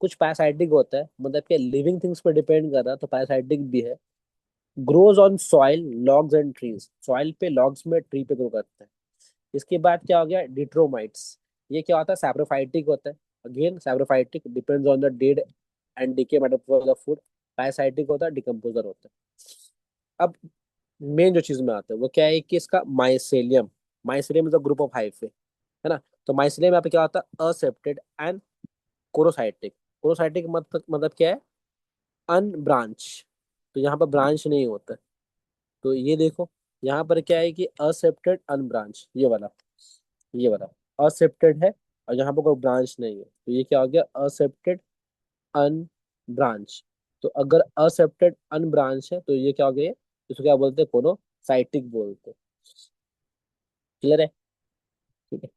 कुछ पैरासाइटिक होता है, मतलब कि लिविंग थिंग्स पर डिपेंड कर रहा है, तो पैरासाइटिक भी है। Grows on soil, logs and trees, soil पे, लॉग्स में, ट्री पे ग्रो करता है। इसके बाद क्या हो गया, डिट्रोमाइट्स। ये क्या होता है, सैप्रोफाइटिक होता है। Again saprophytic depends on the dead and decay metaphor of food. Parasitic होता है, डिकम्पोजर होता है। अब मेन जो चीज में आता है वो क्या है कि इसका mycelium. Mycelium is a group of hyphae, है ना। तो माइसेलियम यहाँ पे क्या होता है, असेप्टेड एंड कोरोसाइटिक। कोरोसाइटिक मतलब क्या है, अनब्रांच। तो यहाँ पर ब्रांच नहीं होता है। तो ये देखो, यहाँ पर क्या है कि असेप्टेड अनब्रांच, ये वाला असेप्टेड है, और यहाँ पर कोई ब्रांच नहीं है, तो ये क्या हो गया, असेप्टेड अनब्रांच। तो अगर असेप्टेड अनब्रांच है तो ये क्या हो गया, इसको क्या बोलते हैं, कोनो साइटिक बोलते हैं। क्लियर है, ठीक है।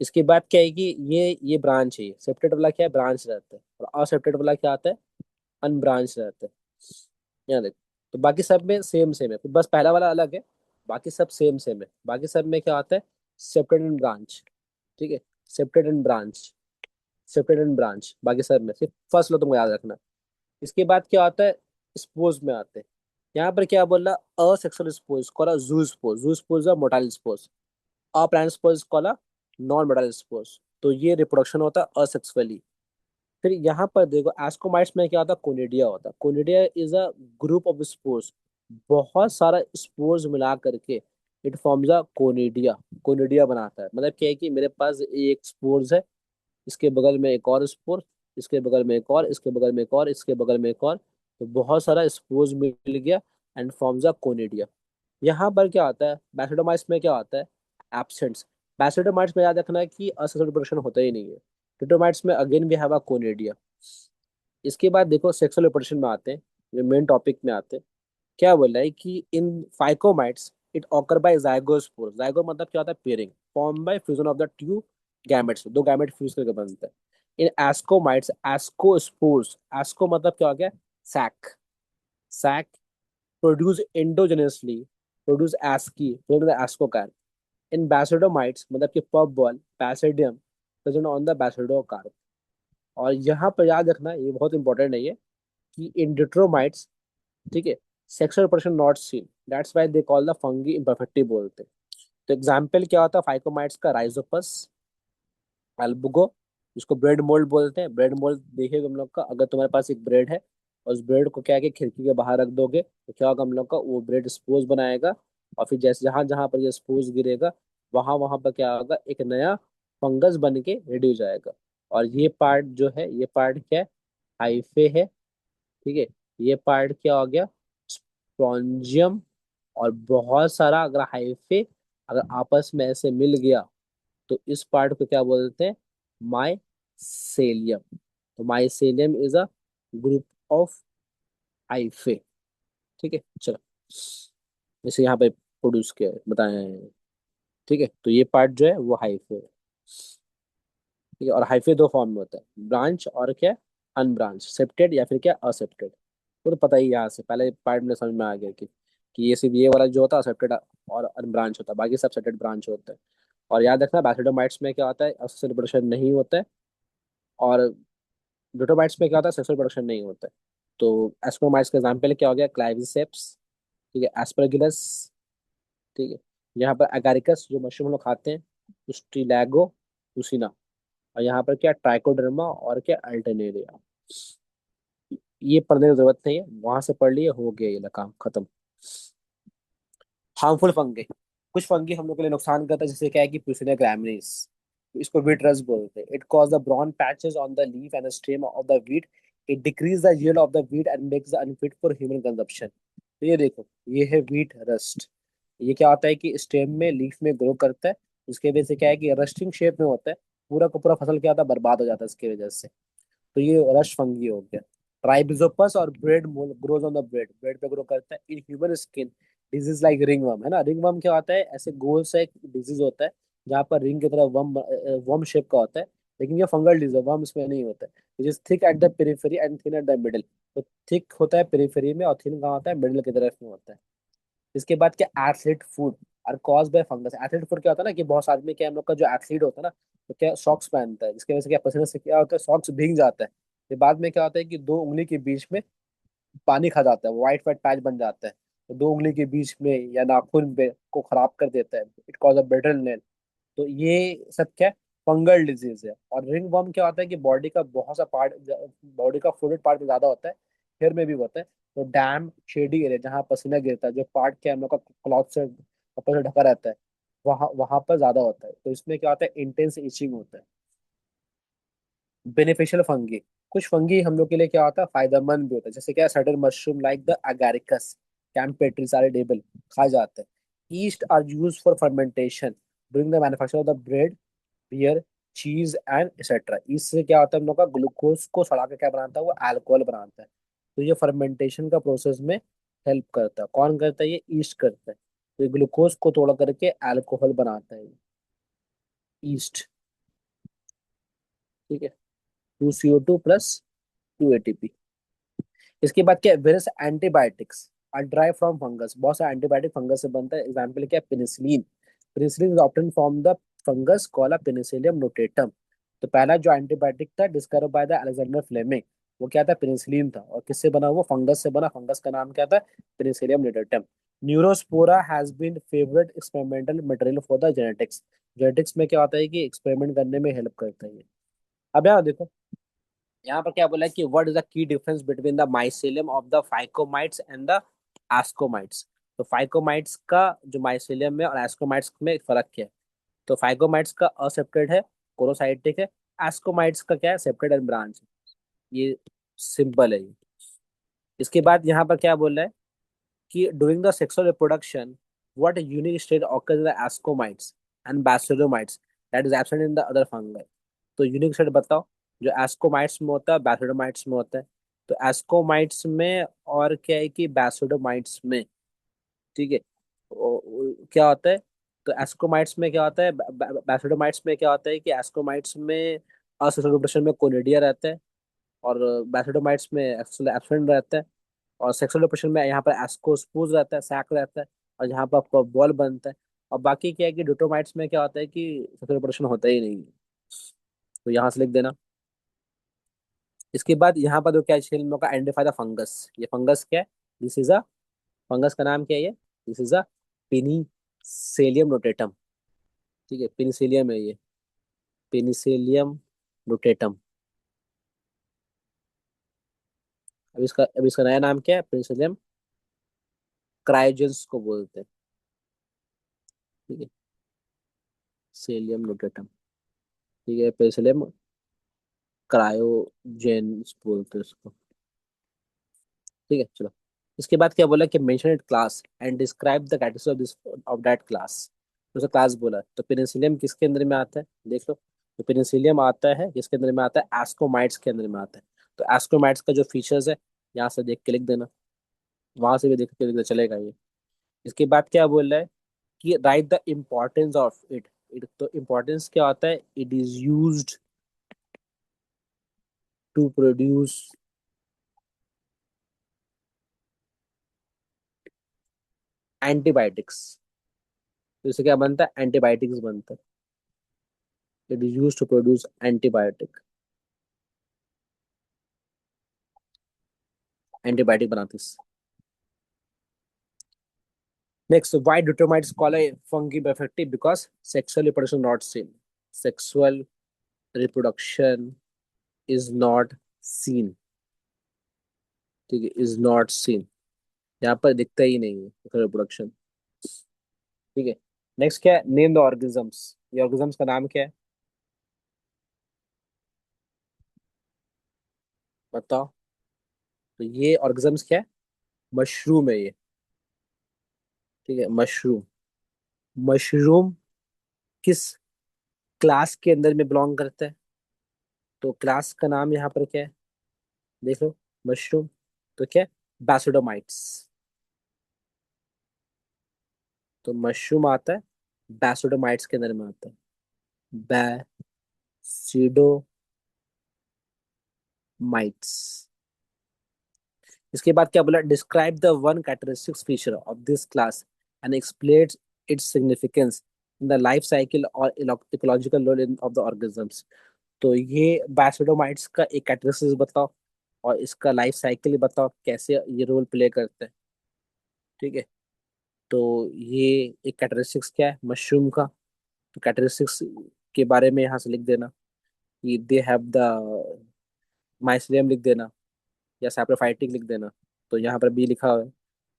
इसके बाद क्या है कि ये ब्रांच है, ये सेप्टेड वाला क्या है, ब्रांच रहता है, और असेप्टेड वाला क्या आता है, अनब्रांच रहता है। यहाँ देखो, तो बाकी सब में सेम सेम है, बस पहला वाला अलग है। बाकी सब सेम सेम है, बाकी सब में क्या आता है, सेप्टेड एंड ब्रांच। ठीक है, septate and branch, septed and branch, बाकी सब में सिर्फ फर्स्ट लो तुमको याद रखना। इसके बाद क्या आता है, स्पोज में आते हैं। यहाँ पर क्या बोला, असेक्सुअल स्पोज कॉल जू स्पोज, जू suppose motile suppose. Appliance suppose call non motile suppose. तो ये रिप्रोडक्शन होता है असेक्सुअली। फिर यहाँ पर देखो, एस्कोमाइट्स में क्या होता है, कोनिडिया होता है। Conidia is a group of spores, बहुत सारा स्पोर्स मिला करके it forms a conidia. Conidia बनाता है, मतलब क्या है कि मेरे पास एक स्पोर्स है, इसके बगल में एक और स्पोर, इसके बगल में एक और, इसके बगल में एक और, इसके बगल में एक और। तो बहुत सारा स्पोर्स मिल गया एंड फॉर्म्स अ कोनिडिया। यहाँ पर क्या आता है, बैसिडोमाइट्स में क्या आता है, एब्सेंट्स। बैसिडोमाइट्स में याद रखना है कि असexual रिप्रोडक्शन होता ही नहीं है। टिटोमाइट्स में again we have a conidia. इसके बाद देखो सेक्सुअल रिप्रोडक्शन में आते हैं, जो मेन टॉपिक में आते हैं। क्या बोल रहा है कि in phycomycetes it occur by zygospore. Zygo मतलब क्या होता है, pairing, form by fusion of the two gametes, दो गैमेट फ्यूज करके बनता है। इन एस्कोमाइट्स, एस्कोस्पोर्स, एस्को मतलब क्या हो गया, sac, sac produce endogenously, produce asci, ascocarp. In basidiomycetes मतलब कि puffball, basidium present on the basidiocarp. और यहाँ पर याद रखना, ये बहुत इंपॉर्टेंट है ये, कि इन डिट्रोमाइट्स, ठीक है, sexual reproduction not seen, that's why they call the fungi imperfective बोलते हैं। तो एग्जाम्पल क्या होता है फाइकोमाइट्स का, राइजोपस, एल्बुगो, जिसको ब्रेड मोल्ड बोलते हैं। ब्रेड मोल्ड देखिए हम लोग का, अगर तुम्हारे पास एक ब्रेड है और उस ब्रेड को क्या है कि खिड़की के बाहर रख दोगे तो क्या होगा हम लोग का, वो ब्रेड स्पोज बनाएगा, और फिर जैसे जहां जहां पर ये स्पोज गिरेगा वहां वहां पर क्या होगा, एक नया फंगस बन के रेडी हो जाएगा। और ये पार्ट जो है, ये पार्ट क्या है, हाइफे है, ठीक है। ये पार्ट क्या हो गया, स्पॉन्जियम। और बहुत सारा अगर हाइफे अगर आपस में ऐसे मिल गया तो इस पार्ट को क्या बोलते हैं, माइसेलियम। तो mycelium is a group of hyphae. ठीक है, चलो, जैसे यहाँ पे प्रोड्यूस किया है बताए हैं। ठीक है, तो ये पार्ट जो है वो हाइफे है। ठीक है, और हाइफे दो फॉर्म में होता है, ब्रांच और क्या, अनब्रांच, सेप्टेड या फिर क्या, असेप्टेड। वो तो पता ही है, यहाँ से पहले पार्ट में समझ में आ गया कि ये सिर्फ ये वाला जो होता है सेप्टेड और अनब्रांच होता है, बाकी सब सेप्टेड ब्रांच होता है। और याद रखना बैसिडोमाइट्स में क्या होता है, एक्सेल प्रोडक्शन नहीं होता है। और ग्लूटामाइट्स में क्या होता है, सेक्सुअल प्रोडक्शन नहीं होता है। तो एस्ट्रोमाइट्स का एग्जाम्पल क्या हो गया, क्लाइविसेप्स, ठीक है, एस्परगिलस, ठीक है। यहाँ पर अगारिकस जो मशरूम हम लोग खाते हैं, स्टिलैगो, टुसिना। और यहाँ पर क्या, ट्राइकोडर्मा और क्या, अल्टरनेरिया। ये पढ़ने की जरूरत नहीं है, वहां से पढ़ लिए, हो गया ये काम खत्म। हार्मफुल फंगे, कुछ फंगी हम लोग के लिए नुकसान करता है, जैसे क्या है कि प्यूसिनिया ग्रैमिनीस, इसको वीट रस्ट बोलते हैं। It cause the brown patches on the leaf and stem of the wheat. It decrease the yield of the wheat and makes the unfit for human consumption. तो ये देखो, ये है वीट रस्ट। ये क्या होता है कि स्टेम में, लीफ में ग्रो करता है, उसके वजह से क्या है कि रस्टिंग शेप में होता है, पूरा का पूरा फसल क्या होता है, बर्बाद हो जाता है इसकी वजह से। तो ये रस्ट फंगी हो गया। ट्राइबिजोपस और bread mole grows on the bread, bread पे ग्रो करता है। In human skin disease like ring worm, है ना, रिंग वर्म क्या होता है, ऐसे गोल सा एक डिजीज होता है जहाँ पर रिंग की तरह वर्म, वर्म शेप का होता है। लेकिन ये फंगल डिजीज है, वर्म इसमें नहीं होता है। It is thick at the periphery and thin at the middle. तो थिक होता है पेरिफेरी में, और थिन कहाँ होता है, मिडिल की तरफ में होता है। इसके बाद क्या, एथलीट फूड और cause by fungus. Athlete food क्या होता है ना, कि बहुत सारे आदमी क्या, हम लोग का जो एथलीट होता है ना, तो क्या सॉक्स पहनता है, जिसकी वजह से क्या, पसीने से क्या होता है, सॉक्स भीग जाता है। फिर बाद में क्या होता है कि दो उंगली के बीच में पानी खा जाता है, व्हाइट व्हाइट पैच बन जाता है। दो उंगली के बीच में या नाखून पे को खराब कर देता है, it cause a brittle nail. तो ये सब क्या है, फंगल डिजीज है। और रिंग वर्म क्या होता है कि बॉडी का बहुत सा पार्ट, बॉडी का फ्लूइड पार्ट ज्यादा होता है, हेयर में भी होता है। तो डैम शेडी एरिया जहाँ पसीना गिरता है, जो पार्ट क्या हम लोग का क्लॉथ से कपड़े से ढका रहता है, वहाँ वहां पर ज्यादा होता है। तो इसमें क्या होता है, इंटेंस इचिंग होता है। बेनिफिशियल फंगी, कुछ फंगी हम लोग के लिए क्या होता है, फायदेमंद भी होता है। जैसे क्या, certain mushroom like the agaricus campestris edible खाए जाते हैं। Yeast are use for fermentation during the manufacture of the bread, beer, cheese and etcetera. इससे क्या होता है, हम लोग का ग्लूकोज को सड़ा के क्या बनाता है, वो अल्कोहल बनाता है। तो ये फर्मेंटेशन का प्रोसेस में हेल्प करता है। कौन करता है, ये ईस्ट करता है। तो ये ग्लूकोज को तोड़ करके अल्कोहल बनाता है, ईस्ट। ठीक है, 2CO2 + 2 ATP। इसके बाद क्या, various antibiotics are derived from fungus. बहुत सारे एंटीबायोटिक फंगस से बनता है। एग्जाम्पल क्या, penicillin. Penicillin is obtain from the fungus called penicillium notatum. तो पहला जो एंटीबायोटिक था discover by the Alexander Fleming, वो क्या था, पेनिसिलिन था। और किससे बना, वो फंगस से बना। फंगस का नाम क्या था, penicillium notatum. Neurospora has been favourite experimental material for the genetics. Genetics में क्या होता है कि एक्सपेरिमेंट करने में हेल्प करता है ये। अब यहाँ देखो, यहाँ पर क्या बोला है कि what is the key difference between the mycelium of the phycomycetes and the ascomycetes. तो फाइकोमाइट्स का जो माइसेलियम में और एस्कोमाइट्स में फर्क क्या है। तो फाइकोमाइट्स का असेप्टेड है, कोरोसाइटिक है। एस्कोमाइट्स का क्या है, सेप्टेड एंड ब्रांच। ये सिंपल है ये। इसके बाद यहाँ पर क्या बोल रहा है कि during the sexual reproduction what unique state occurs in the ascomycetes and basidiomycetes that is absent in the other fungi. तो यूनिक स्टेट बताओ, जो एस्कोमाइट्स में होता है, बैसिलोमाइट्स में होता है। तो एस्कोमाइट्स में और क्या है कि बैसिलोमाइट्स में, ठीक है, क्या होता है। तो एस्कोमाइट्स में क्या होता है, बैसिलोमाइट्स में क्या होता है कि एस्कोमाइट्स में असोसिएटेड रिप्रोडक्शन में कोनिडिया रहता है, और बैसिलोमाइट्स में एब्सेंट रहता है। और सेक्सुअल रिप्रोडक्शन में यहाँ पर एस्कोस्पूज रहता है, सैक रहता है, और यहाँ पर बॉल बनता है। और बाकी क्या है कि डिटोमाइट्स में क्या होता है कि सेक्सुअल रिप्रोडक्शन होता ही नहीं है। तो यहाँ से लिख देना। इसके बाद यहाँ पर जो क्या है, का आइडेंटिफाई द फंगस। ये फंगस क्या है, दिस इज अ, फंगस का नाम क्या है ये, दिस इज अ पेनिसेलियम नोटेटम। ठीक है, पेनिसेलियम है ये, पेनिसेलियम नोटेटम। अब इसका नया नाम क्या है, पेनिसिलियम क्रायोजेंस को बोलते हैं। ठीक है, सेलियम नोटेटम। ठीक है, पेनिसिलियम क्रायोजेंस बोलते हैं उसको। ठीक है, चलो। इसके बाद क्या बोला कि mention it class and describe the categories of this, of that class. तो क्लास बोला, तो पेनिसिलियम किसके अंदर में आता है, देख लो। तो पेनिसिलियम आता है किसके अंदर में आता है, एस्कोमाइट्स के अंदर में आता है। तो एस्कोमाइट्स का जो फीचर्स है, यहाँ से देख के लिख देना, वहां से भी देख के लिख देना, चलेगा ये। इसके बाद क्या बोल रहा है कि write the importance of it. It तो इम्पोर्टेंस क्या होता है, it is used to produce antibiotics. तो इससे क्या बनता है, एंटीबायोटिक्स बनता है। It is used to produce antibiotic, antibiotic बनाते हैं। Next, why deuteromycetes call a fungi effective, because sexual reproduction not seen. Sexual reproduction is not seen. ठीक है, इज नॉट सीन, यहाँ पर दिखता ही नहीं है सेक्सुअल रिप्रोडक्शन। ठीक है, नेक्स्ट क्या है, नेम द ऑर्गेनिजम्स। ये ऑर्गेनिजम्स का नाम क्या है, बताओ। तो ये ऑर्गेनिजम्स क्या है, मशरूम है ये। ठीक है, मशरूम। मशरूम किस क्लास के अंदर में बिलोंग करता है, तो क्लास का नाम यहाँ पर क्या है, देख लो, मशरूम। तो क्या है, बैसिडोमाइट्स। तो मशरूम आता है बैसिडोमाइट्स के अंदर में आता है, बैसिडोमाइट्स। इसके बाद क्या बोला, describe the one characteristic feature of this class and explain its significance in the life cycle और ecological role in of the organisms. तो ये बैसिडोमाइट्स का एक कैरेक्टरिस्टिक्स बताओ, और इसका लाइफ साइकिल बताओ, कैसे ये रोल प्ले करते हैं। ठीक है। तो ये एक कैरेक्टरिस्टिक्स क्या है मशरूम का, तो कैरेक्टरिस्टिक्स के बारे में यहाँ से लिख देना कि दे हैव द माइसिलियम लिख देना, या सैप्रोफाइटिक लिख देना। तो यहाँ पर बी लिखा हुआ है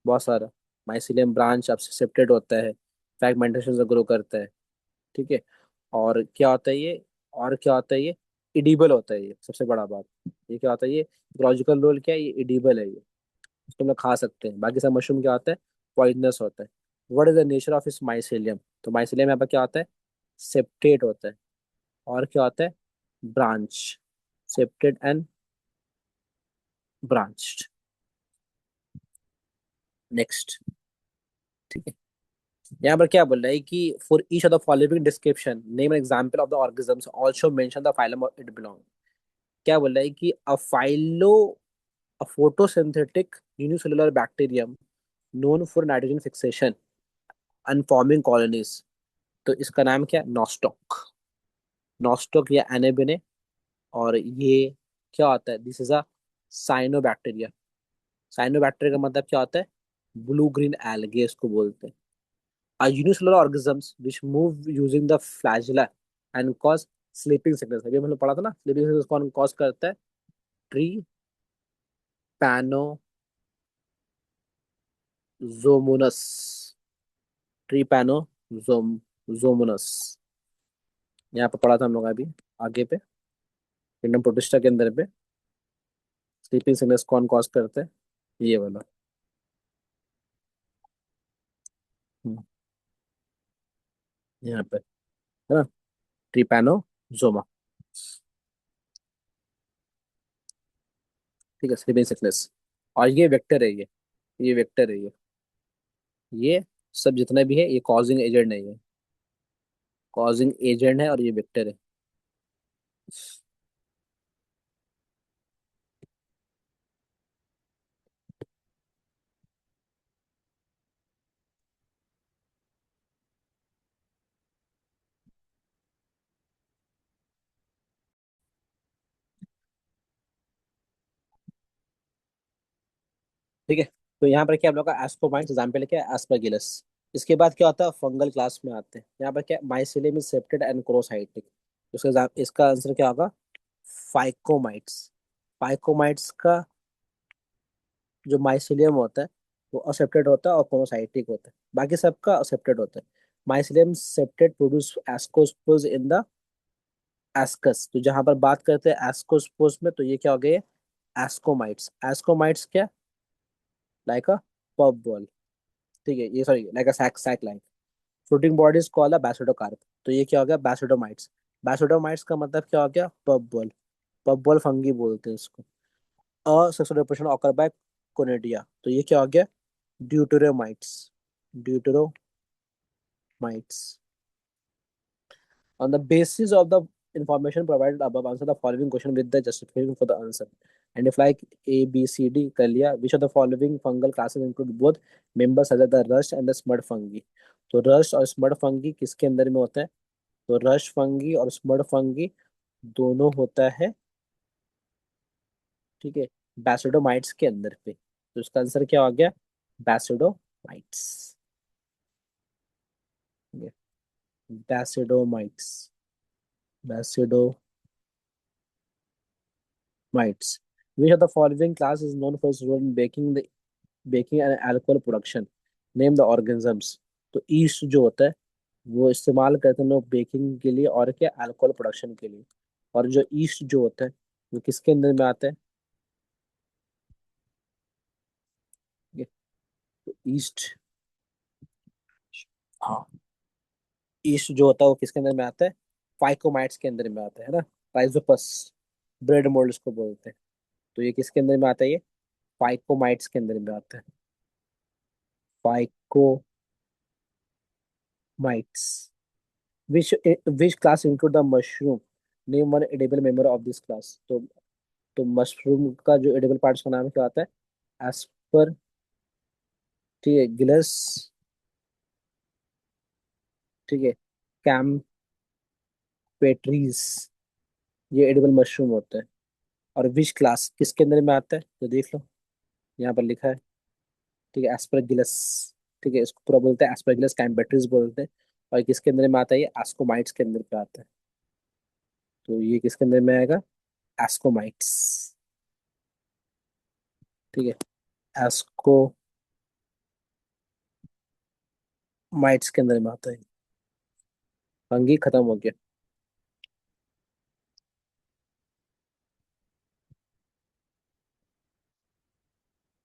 बहुत सारा। माइसिलियम ब्रांच अब सेप्टेड होता है, फ्रैगमेंटेशन से ग्रो करता है। ठीक है। और क्या होता है ये, और क्या होता है ये, इडिबल होता है ये सबसे बड़ा बात। ये क्या होता है ये, इकोलॉजिकल रोल क्या है, ये इडिबल है ये, इसको हम लोग खा सकते हैं। बाकी सब मशरूम क्या होता है, पॉइजनस होता है। What is the nature of इस माइसेलियम, तो माइसेलियम यहाँ पर क्या होता है, सेप्टेट होता है। और क्या होता है, branch, septed and branched. Next. ठीक है। यहाँ पर क्या बोल रहा है कि for each of the following description name an example of the organisms also mention the phylum it belong. क्या बोल रहा है कि a photosynthetic unicellular bacterium known for nitrogen fixation and forming colonies. तो इसका नाम क्या है, नॉस्टॉक। नॉस्टॉक या एनेबिने। और ये क्या होता है, this is a cyanobacteria. Cyanobacteria का मतलब क्या होता है, ब्लू ग्रीन एल्गे इसको बोलते हैं। Are unicellular organisms which move using the flagella and cause sleeping sickness। अभी हम लोग पढ़ा था ना, स्लीपिंग सिकनेस कौन कॉज करता है, ट्रीपैनोजोमोनस। ट्रीपैनोजोमोनस यहाँ पे पढ़ा था हम लोग अभी आगे पे, किंगडम प्रोटिस्टा के अंदर पे। स्लीपिंग सिकनेस कौन कॉज करता है, ये वाला। हम्म, यहाँ पे है ना, ट्रीपैनोजोमा। ठीक है, स्लीपिंग सिकनेस। और ये वेक्टर है ये वेक्टर है ये सब जितना भी है ये कॉजिंग एजेंट नहीं है, कॉजिंग एजेंट है और ये वेक्टर है। ठीक है। तो यहाँ पर क्या हम लोग का एस्कोमाइट्स एग्जाम्पल क्या है, एस्परगिलस। इसके बाद क्या होता है, फंगल क्लास में आते हैं। यहाँ पर क्या, माइसिलियम इज सेप्टेड एंड क्रोसाइटिक। इसका आंसर क्या होगा, फाइकोमाइट्स। फाइकोमाइट्स का जो माइसिलियम होता है वो असेप्टेड होता है और क्रोसाइटिक होता है, बाकी सबका असेप्टेड होता है। Mycelium septate produce ascospores in the ascus. तो जहां पर बात करते हैं एस्कोस्पोर्स में, तो ये क्या हो गए, एस्कोमाइट्स। एस्कोमाइट्स क्या, लाइक अ पब बॉल। ठीक है, ये sorry like a sac sac like. Floating bodies called a basidiocarp. तो ये क्या हो गया, बैसिडोमाइट्स। बैसिडोमाइट्स का मतलब क्या हो गया, puffball. Puffball fungi बोलते हैं इसको। Asexual reproduction occur by conidia. तो ये क्या हो गया, ड्यूटेरोमाइट्स। ड्यूटेरोमाइट्स। On the basis of the information provided above, answer the following question with the justification for the answer. And if like A, B, C, D कर लिया, which of the following fungal classes include both members such as the rust and the smut fungi। तो rust और स्मड fungi किसके अंदर में होता है, तो रस्ट फंगी और स्मड फंगी दोनों होता है, ठीक है, बैसिडोमाइट्स के अंदर पे। तो इसका आंसर क्या हो गया, बैसिडोमाइट्स। बैसिडोमाइट्स, बैसिडोमाइट्स। Which of the following class is known for its role in baking and alcohol production? Name the organisms। तो ईस्ट जो होता है वो इस्तेमाल करते हैं लोग बेकिंग के लिए और क्या, अल्कोहल प्रोडक्शन के लिए। और जो ईस्ट जो होता है वो किसके अंदर में आता है, ये तो ईस्ट, हाँ, ईस्ट जो होता है वो किसके अंदर में आता है, फाइकोमाइट्स के अंदर में आता है ना। राइजोपस, ब्रेड मोल्ड इसको बोलते हैं। तो ये किसके अंदर में आता है, ये फाइकोमाइट्स के अंदर में आता है, फाइकोमाइट्स। Which class include the mushroom? Name one edible member of this class। तो मशरूम का जो एडिबल पार्ट्स का नाम क्या आता है, एस्पर, ठीक है, गिलस, ठीक है, कैम्पेट्रीज, ये एडिबल मशरूम होता है। और विच क्लास किसके अंदर में आता है, तो देख लो यहाँ पर लिखा है, ठीक है, एस्परगिलस। ठीक है, इसको पूरा बोलते हैं एस्परगिलस कैम्पेट्रिस बोलते हैं। और किसके अंदर में आता है, ये एस्कोमाइट्स के अंदर पे आता है। तो ये किसके अंदर में आएगा, एस्कोमाइट्स। ठीक है, एस्कोमाइट्स के अंदर में आता है। फंगी खत्म हो गया।